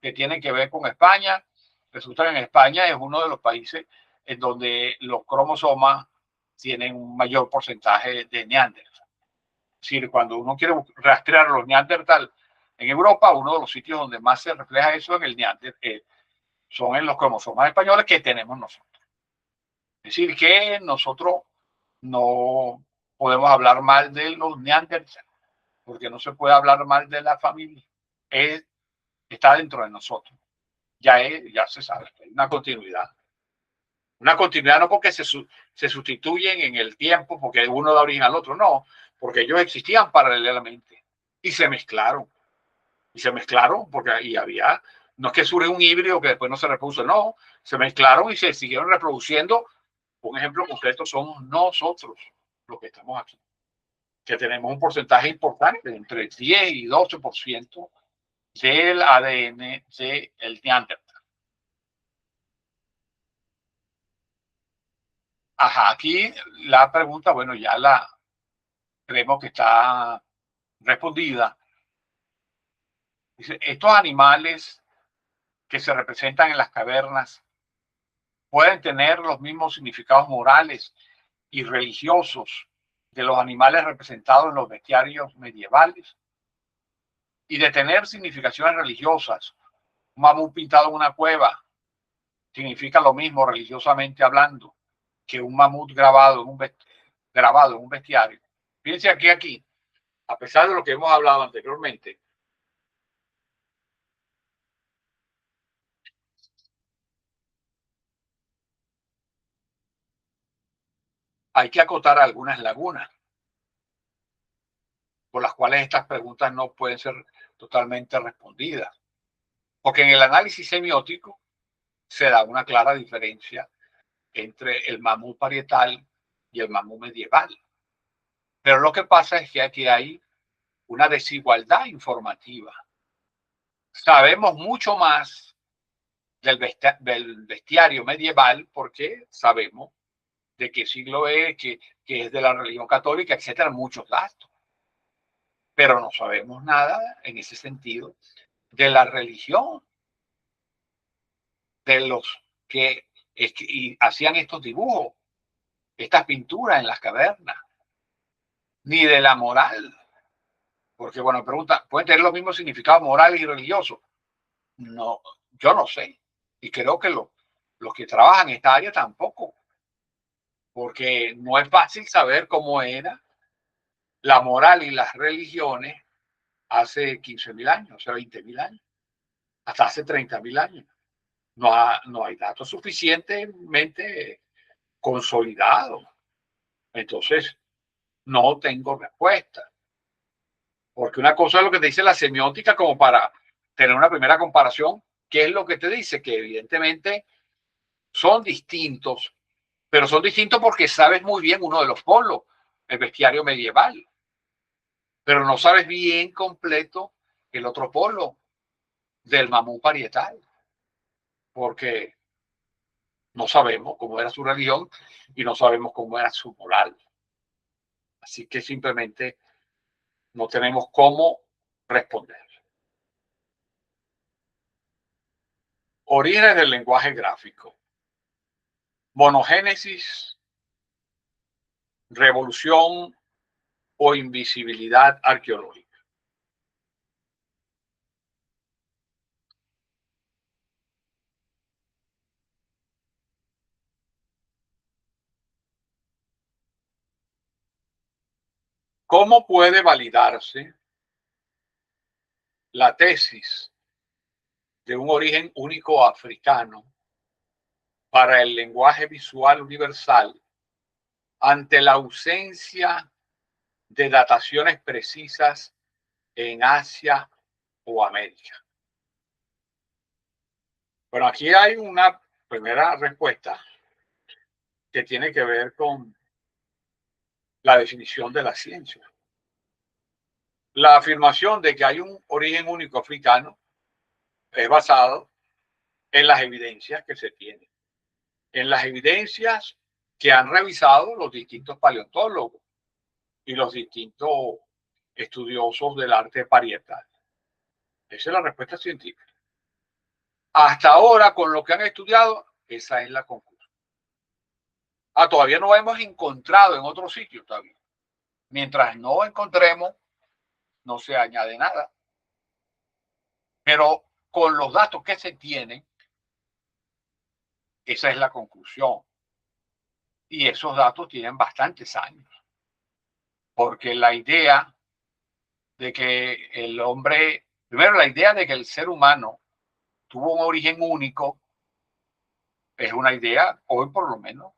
que tienen que ver con España, resulta que en España es uno de los países en donde los cromosomas tienen un mayor porcentaje de neandertal. Es decir, cuando uno quiere rastrear los neandertal en Europa, uno de los sitios donde más se refleja eso en el neandertal son en los cromosomas españoles que tenemos nosotros. Es decir, que nosotros no podemos hablar mal de los neandertal, porque no se puede hablar mal de la familia. Está dentro de nosotros. Ya se sabe, hay una continuidad. Una continuidad no porque se sustituyen en el tiempo, porque uno da origen al otro, no, porque ellos existían paralelamente y se mezclaron. Y se mezclaron porque ahí había, no es que surge un híbrido que después no se reproduce, no, se mezclaron y se siguieron reproduciendo. Un ejemplo concreto somos nosotros, los que estamos aquí, que tenemos un porcentaje importante, entre 10 y 12% del ADN del Neandertal. Ajá, aquí la pregunta, bueno, ya la creemos que está respondida. Dice, estos animales que se representan en las cavernas pueden tener los mismos significados morales y religiosos de los animales representados en los bestiarios medievales, y de tener significaciones religiosas. Un mamut pintado en una cueva significa lo mismo religiosamente hablando que un mamut grabado en un bestiario. Fíjense aquí, a pesar de lo que hemos hablado anteriormente, hay que acotar algunas lagunas por las cuales estas preguntas no pueden ser totalmente respondidas. Porque en el análisis semiótico se da una clara diferencia entre el mamut parietal y el mamut medieval. Pero lo que pasa es que aquí hay una desigualdad informativa. sabemos mucho más del bestiario medieval porque sabemos de qué siglo es, que es de la religión católica, etcétera, muchos datos. Pero no sabemos nada en ese sentido de la religión, de los que y hacían estos dibujos, estas pinturas en las cavernas, ni de la moral. Porque, bueno, pregunta, ¿pueden tener los mismos significados morales y religiosos? No, yo no sé. Y creo que los que trabajan en esta área tampoco. Porque no es fácil saber cómo era la moral y las religiones hace 15.000 años, o sea, 20.000 años, hasta hace 30.000 años. No hay datos suficientemente consolidados. Entonces, no tengo respuesta. Porque una cosa es lo que te dice la semiótica como para tener una primera comparación, que es lo que te dice que evidentemente son distintos, pero son distintos porque sabes muy bien uno de los polos, el bestiario medieval, pero no sabes bien completo el otro polo del mamut parietal, porque no sabemos cómo era su religión y no sabemos cómo era su moral. Así que simplemente no tenemos cómo responder. Orígenes del lenguaje gráfico. Monogénesis, revolución o invisibilidad arqueológica. ¿Cómo puede validarse la tesis de un origen único africano para el lenguaje visual universal ante la ausencia de dataciones precisas en Asia o América? Bueno, aquí hay una primera respuesta que tiene que ver con la definición de la ciencia. La afirmación de que hay un origen único africano es basado en las evidencias que se tienen, en las evidencias que han revisado los distintos paleontólogos y los distintos estudiosos del arte parietal. Esa es la respuesta científica. Hasta ahora, con lo que han estudiado, esa es la conclusión. Todavía no hemos encontrado en otro sitio todavía. Mientras no encontremos, no se añade nada. Pero con los datos que se tienen, esa es la conclusión. Y esos datos tienen bastantes años. Porque la idea de que el hombre, primero la idea de que el ser humano tuvo un origen único, es una idea, hoy por lo menos,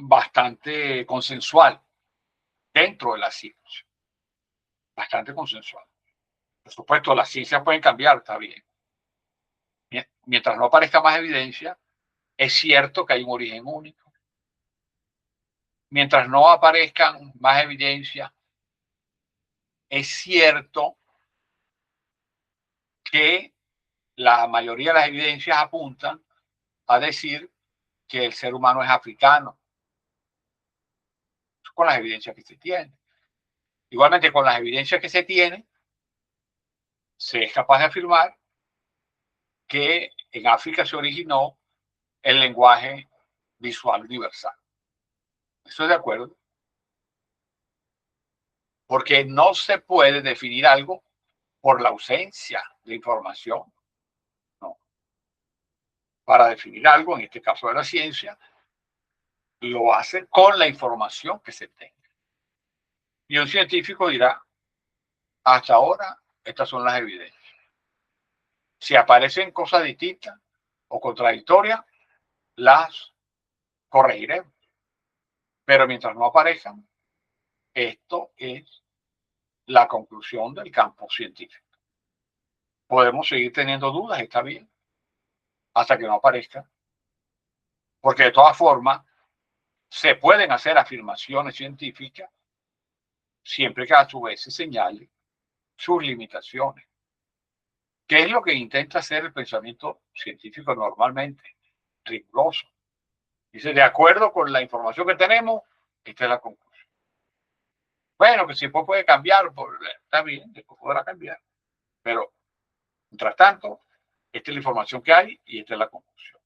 bastante consensual dentro de la ciencia. Bastante consensual. Por supuesto, las ciencias pueden cambiar, está bien. Mientras no aparezca más evidencia, es cierto que hay un origen único. Mientras no aparezcan más evidencia, es cierto que la mayoría de las evidencias apuntan a decir que el ser humano es africano, con las evidencias que se tienen. Igualmente, con las evidencias que se tienen, se es capaz de afirmar que en África se originó el lenguaje visual universal. ¿Estoy de acuerdo? Porque no se puede definir algo por la ausencia de información. No. Para definir algo, en este caso de la ciencia, lo hace con la información que se tenga. Y un científico dirá, hasta ahora, estas son las evidencias. Si aparecen cosas distintas o contradictorias, las corregiremos. Pero mientras no aparezcan, esto es la conclusión del campo científico. Podemos seguir teniendo dudas, está bien, hasta que no aparezca. Porque de todas formas, se pueden hacer afirmaciones científicas siempre que a su vez se señale sus limitaciones. ¿Qué es lo que intenta hacer el pensamiento científico normalmente? Riguroso. Dice, de acuerdo con la información que tenemos, esta es la conclusión. Bueno, que si después puede cambiar, está bien, después podrá cambiar. Pero, mientras tanto, esta es la información que hay y esta es la conclusión.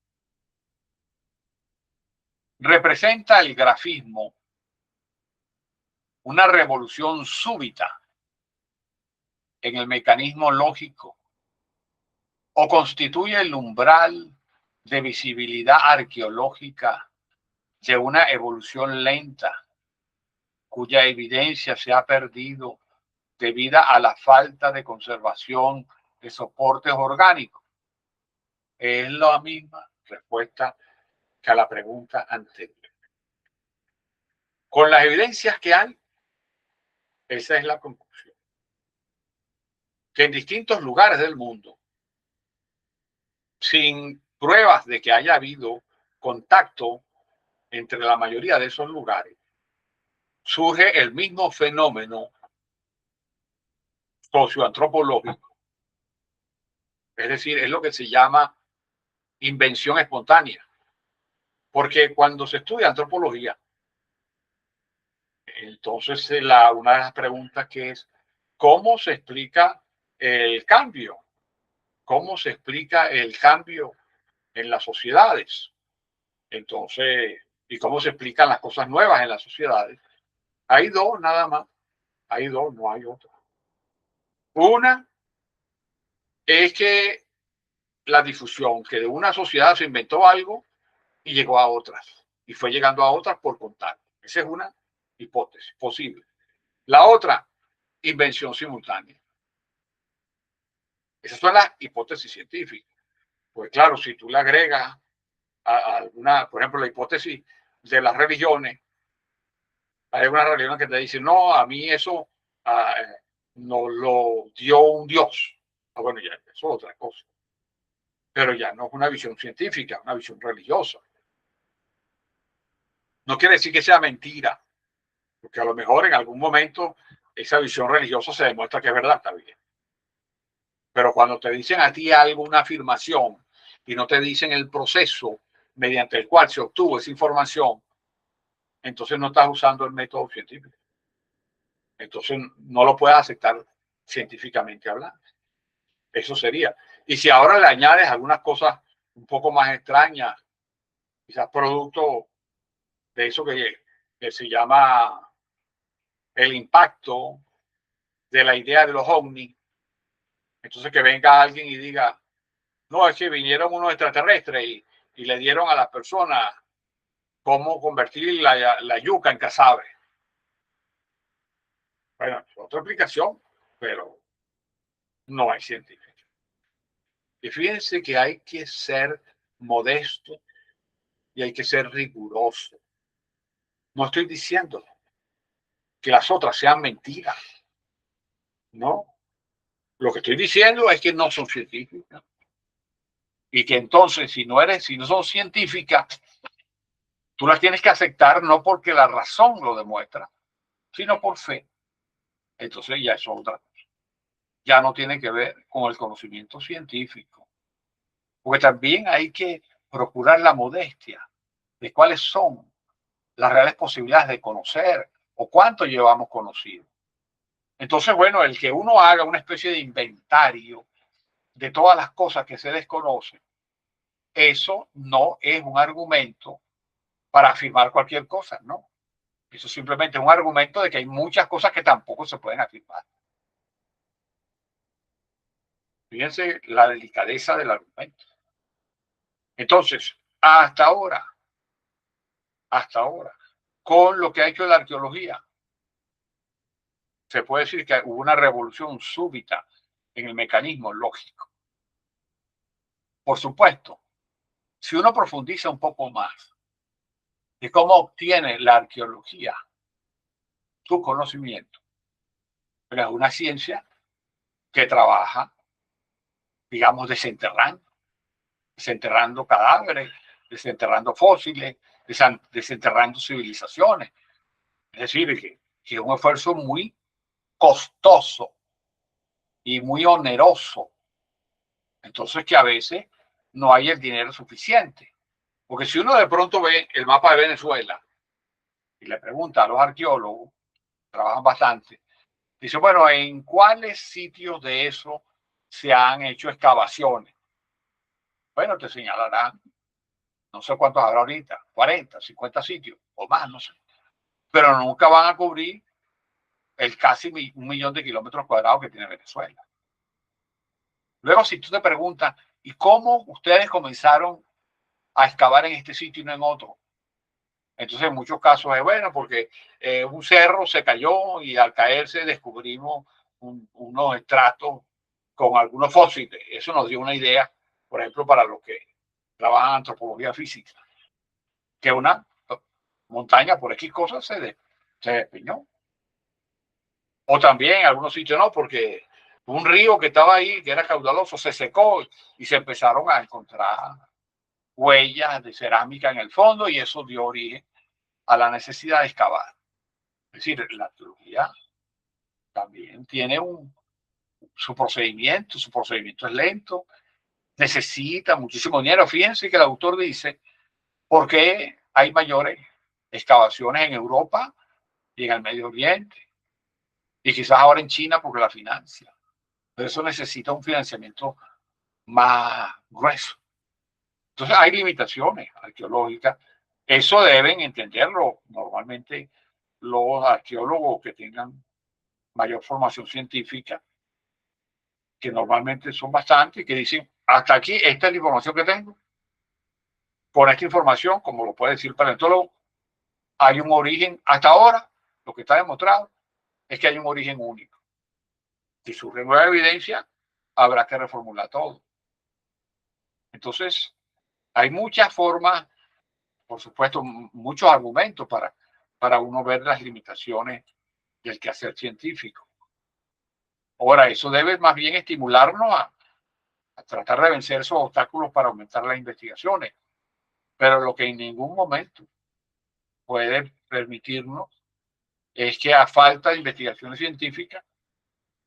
Representa el grafismo una revolución súbita en el mecanismo lógico o constituye el umbral de visibilidad arqueológica de una evolución lenta cuya evidencia se ha perdido debido a la falta de conservación de soportes orgánicos. Es la misma respuesta que a la pregunta anterior. Con las evidencias que hay, esa es la conclusión. Que en distintos lugares del mundo, sin pruebas de que haya habido contacto entre la mayoría de esos lugares, surge el mismo fenómeno socioantropológico. Es decir, es lo que se llama invención espontánea. Porque cuando se estudia antropología, entonces una de las preguntas que es, ¿cómo se explica el cambio? ¿Cómo se explica el cambio en las sociedades? Entonces, ¿y cómo se explican las cosas nuevas en las sociedades? Hay dos nada más. Hay dos, no hay otra. Una es que la difusión, que de una sociedad se inventó algo y llegó a otras, y fue llegando a otras por contacto. Esa es una hipótesis posible. La otra, invención simultánea. Esas son las hipótesis científicas. Pues claro, si tú le agregas a alguna, por ejemplo, la hipótesis de las religiones, hay una religión que te dice, no, a mí eso nos lo dio un Dios. Bueno, ya, eso es otra cosa. Pero ya no es una visión científica, una visión religiosa. No quiere decir que sea mentira, porque a lo mejor en algún momento esa visión religiosa se demuestra que es verdad, está bien. Pero cuando te dicen a ti algo, una afirmación, y no te dicen el proceso mediante el cual se obtuvo esa información, entonces no estás usando el método científico. Entonces no lo puedes aceptar científicamente hablando. Eso sería. Y si ahora le añades algunas cosas un poco más extrañas, quizás producto de eso que se llama el impacto de la idea de los ovnis, entonces que venga alguien y diga, no, es que vinieron unos extraterrestres y le dieron a las personas cómo convertir la yuca en casabe. Bueno, es otra explicación, pero no hay científica. Y fíjense que hay que ser modesto y hay que ser riguroso. No estoy diciendo que las otras sean mentiras. No. Lo que estoy diciendo es que no son científicas. Y que entonces, si no son científicas, tú las tienes que aceptar no porque la razón lo demuestra, sino por fe. Entonces ya es otra cosa. Ya no tiene que ver con el conocimiento científico. Porque también hay que procurar la modestia de cuáles son las reales posibilidades de conocer o cuánto llevamos conocido. Entonces, bueno, el que uno haga una especie de inventario de todas las cosas que se desconocen, eso no es un argumento para afirmar cualquier cosa, ¿no? Eso simplemente es un argumento de que hay muchas cosas que tampoco se pueden afirmar. Fíjense la delicadeza del argumento. Entonces, hasta ahora, con lo que ha hecho la arqueología, se puede decir que hubo una revolución súbita en el mecanismo lógico. Por supuesto, si uno profundiza un poco más de cómo obtiene la arqueología su conocimiento, pero es una ciencia que trabaja, digamos, desenterrando cadáveres, desenterrando fósiles, desenterrando civilizaciones. Es decir, que es un esfuerzo muy costoso y muy oneroso. Entonces que a veces no hay el dinero suficiente. Porque si uno de pronto ve el mapa de Venezuela y le pregunta a los arqueólogos, trabajan bastante, dice, bueno, ¿en cuáles sitios de eso se han hecho excavaciones? Bueno, te señalarán, no sé cuántos habrá ahorita, 40, 50 sitios o más, no sé. Pero nunca van a cubrir el casi 1 millón de kilómetros cuadrados que tiene Venezuela. Luego, si tú te preguntas, ¿y cómo ustedes comenzaron a excavar en este sitio y no en otro? Entonces, en muchos casos es bueno porque un cerro se cayó y al caerse descubrimos unos estratos con algunos fósiles. Eso nos dio una idea, por ejemplo, para los que trabajan antropología física, que una montaña por X cosas se despeñó. O también en algunos sitios no, porque un río que estaba ahí, que era caudaloso, se secó y se empezaron a encontrar huellas de cerámica en el fondo y eso dio origen a la necesidad de excavar. Es decir, la arqueología también tiene su procedimiento es lento, necesita muchísimo dinero. Fíjense que el autor dice, ¿por qué hay mayores excavaciones en Europa y en el Medio Oriente? Y quizás ahora en China porque la financia. Pero eso necesita un financiamiento más grueso. Entonces hay limitaciones arqueológicas. Eso deben entenderlo normalmente los arqueólogos que tengan mayor formación científica, que normalmente son bastantes, que dicen, hasta aquí, esta es la información que tengo. Con esta información, como lo puede decir el paleontólogo, hay un origen, hasta ahora, lo que está demostrado es que hay un origen único. Si surge nueva evidencia, habrá que reformular todo. Entonces, hay muchas formas, por supuesto, muchos argumentos para uno ver las limitaciones del quehacer científico. Ahora, eso debe más bien estimularnos a tratar de vencer esos obstáculos para aumentar las investigaciones. Pero lo que en ningún momento puede permitirnos es que a falta de investigaciones científicas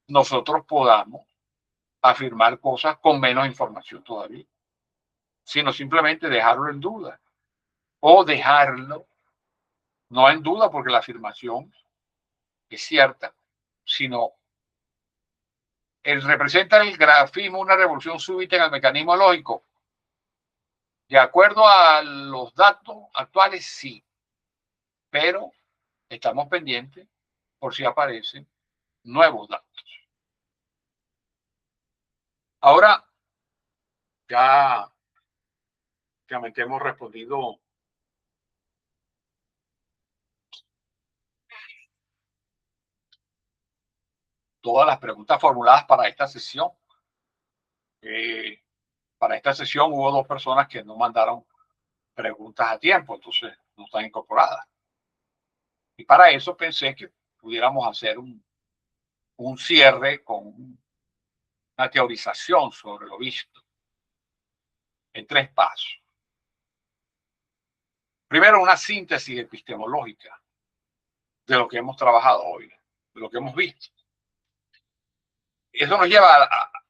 nosotros podamos afirmar cosas con menos información todavía, sino simplemente dejarlo en duda o dejarlo no en duda porque la afirmación es cierta, sino representa el grafismo una revolución súbita en el mecanismo lógico. De acuerdo a los datos actuales, sí, pero estamos pendientes por si aparecen nuevos datos. Ahora ya realmente hemos respondido todas las preguntas formuladas para esta sesión. Para esta sesión hubo 2 personas que no mandaron preguntas a tiempo, entonces no están incorporadas. Y para eso pensé que pudiéramos hacer un cierre con una teorización sobre lo visto en 3 pasos. Primero, una síntesis epistemológica de lo que hemos trabajado hoy, de lo que hemos visto. Eso nos lleva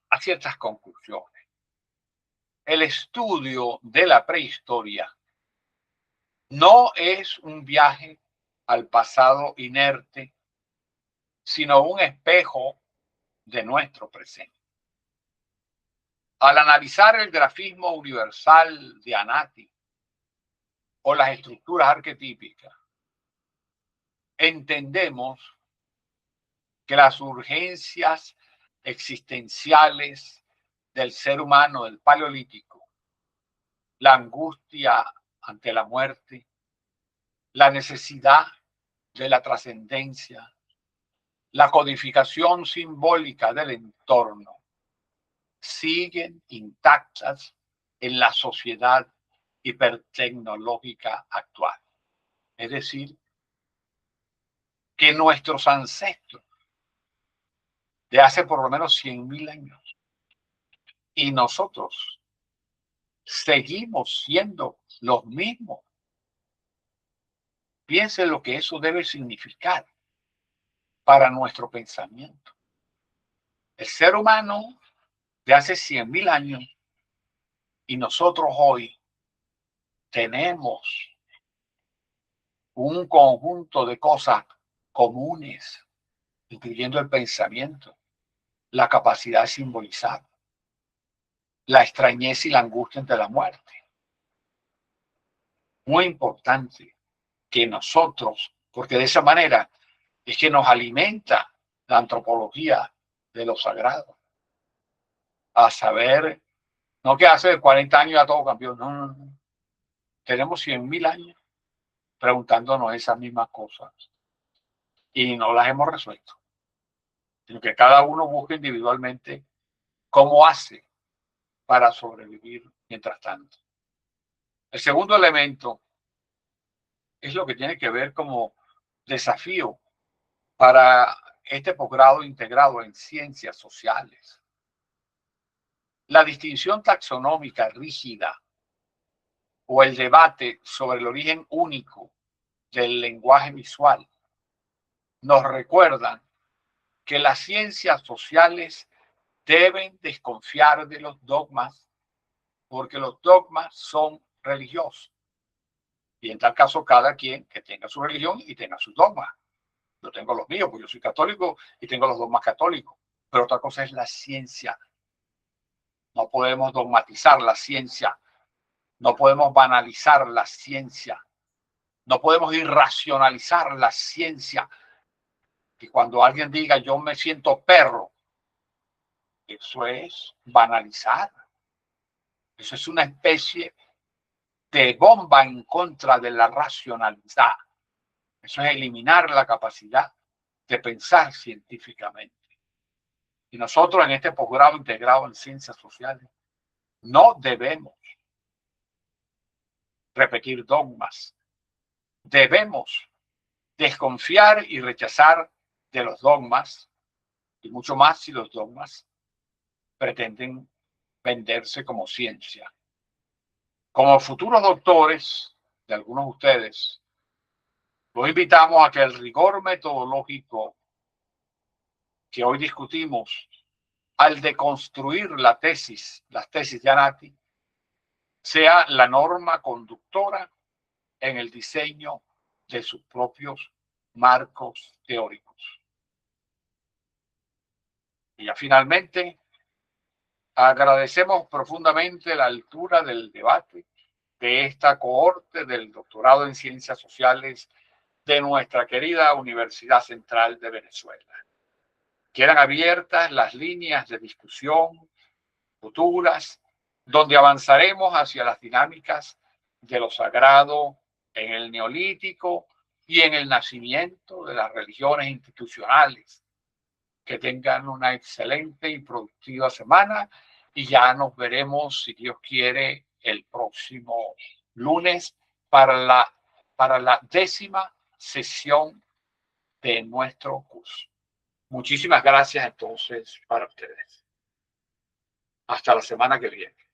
a ciertas conclusiones. El estudio de la prehistoria no es un viaje al pasado inerte, sino un espejo de nuestro presente. Al analizar el grafismo universal de Anati o las estructuras arquetípicas, entendemos que las urgencias existenciales del ser humano del Paleolítico, la angustia ante la muerte, la necesidad de la trascendencia, la codificación simbólica del entorno, siguen intactas en la sociedad hipertecnológica actual. Es decir, que nuestros ancestros de hace por lo menos 100.000 años y nosotros seguimos siendo los mismos. Piensen lo que eso debe significar para nuestro pensamiento. El ser humano de hace 100.000 años y nosotros hoy tenemos un conjunto de cosas comunes, incluyendo el pensamiento, la capacidad de simbolizar, la extrañeza y la angustia ante la muerte. Muy importante que nosotros, porque de esa manera es que nos alimenta la antropología de lo sagrado, a saber, no que hace 40 años ya todo cambió, no. Tenemos 100.000 años preguntándonos esas mismas cosas y no las hemos resuelto, sino que cada uno busca individualmente cómo hace para sobrevivir mientras tanto. El segundo elemento es lo que tiene que ver como desafío para este posgrado integrado en ciencias sociales. La distinción taxonómica rígida o el debate sobre el origen único del lenguaje visual nos recuerdan que las ciencias sociales deben desconfiar de los dogmas porque los dogmas son religiosos. Y en tal caso, cada quien que tenga su religión y tenga sus dogmas. Yo tengo los míos, porque yo soy católico y tengo los dogmas católicos. Pero otra cosa es la ciencia. No podemos dogmatizar la ciencia. No podemos banalizar la ciencia. No podemos irracionalizar la ciencia. Y cuando alguien diga yo me siento perro, eso es banalizar. Eso es una especie de bomba en contra de la racionalidad. Eso es eliminar la capacidad de pensar científicamente. Y nosotros en este posgrado integrado en ciencias sociales no debemos repetir dogmas. Debemos desconfiar y rechazar de los dogmas, y mucho más si los dogmas pretenden venderse como ciencia. Como futuros doctores de algunos de ustedes, los invitamos a que el rigor metodológico que hoy discutimos al deconstruir las tesis de Anati, sea la norma conductora en el diseño de sus propios marcos teóricos. Y ya finalmente, agradecemos profundamente la altura del debate de esta cohorte del doctorado en Ciencias Sociales de nuestra querida Universidad Central de Venezuela. Quedan abiertas las líneas de discusión futuras, donde avanzaremos hacia las dinámicas de lo sagrado en el Neolítico y en el nacimiento de las religiones institucionales. Que tengan una excelente y productiva semana y ya nos veremos, si Dios quiere, el próximo lunes para la 10ª sesión de nuestro curso. Muchísimas gracias entonces para ustedes. Hasta la semana que viene.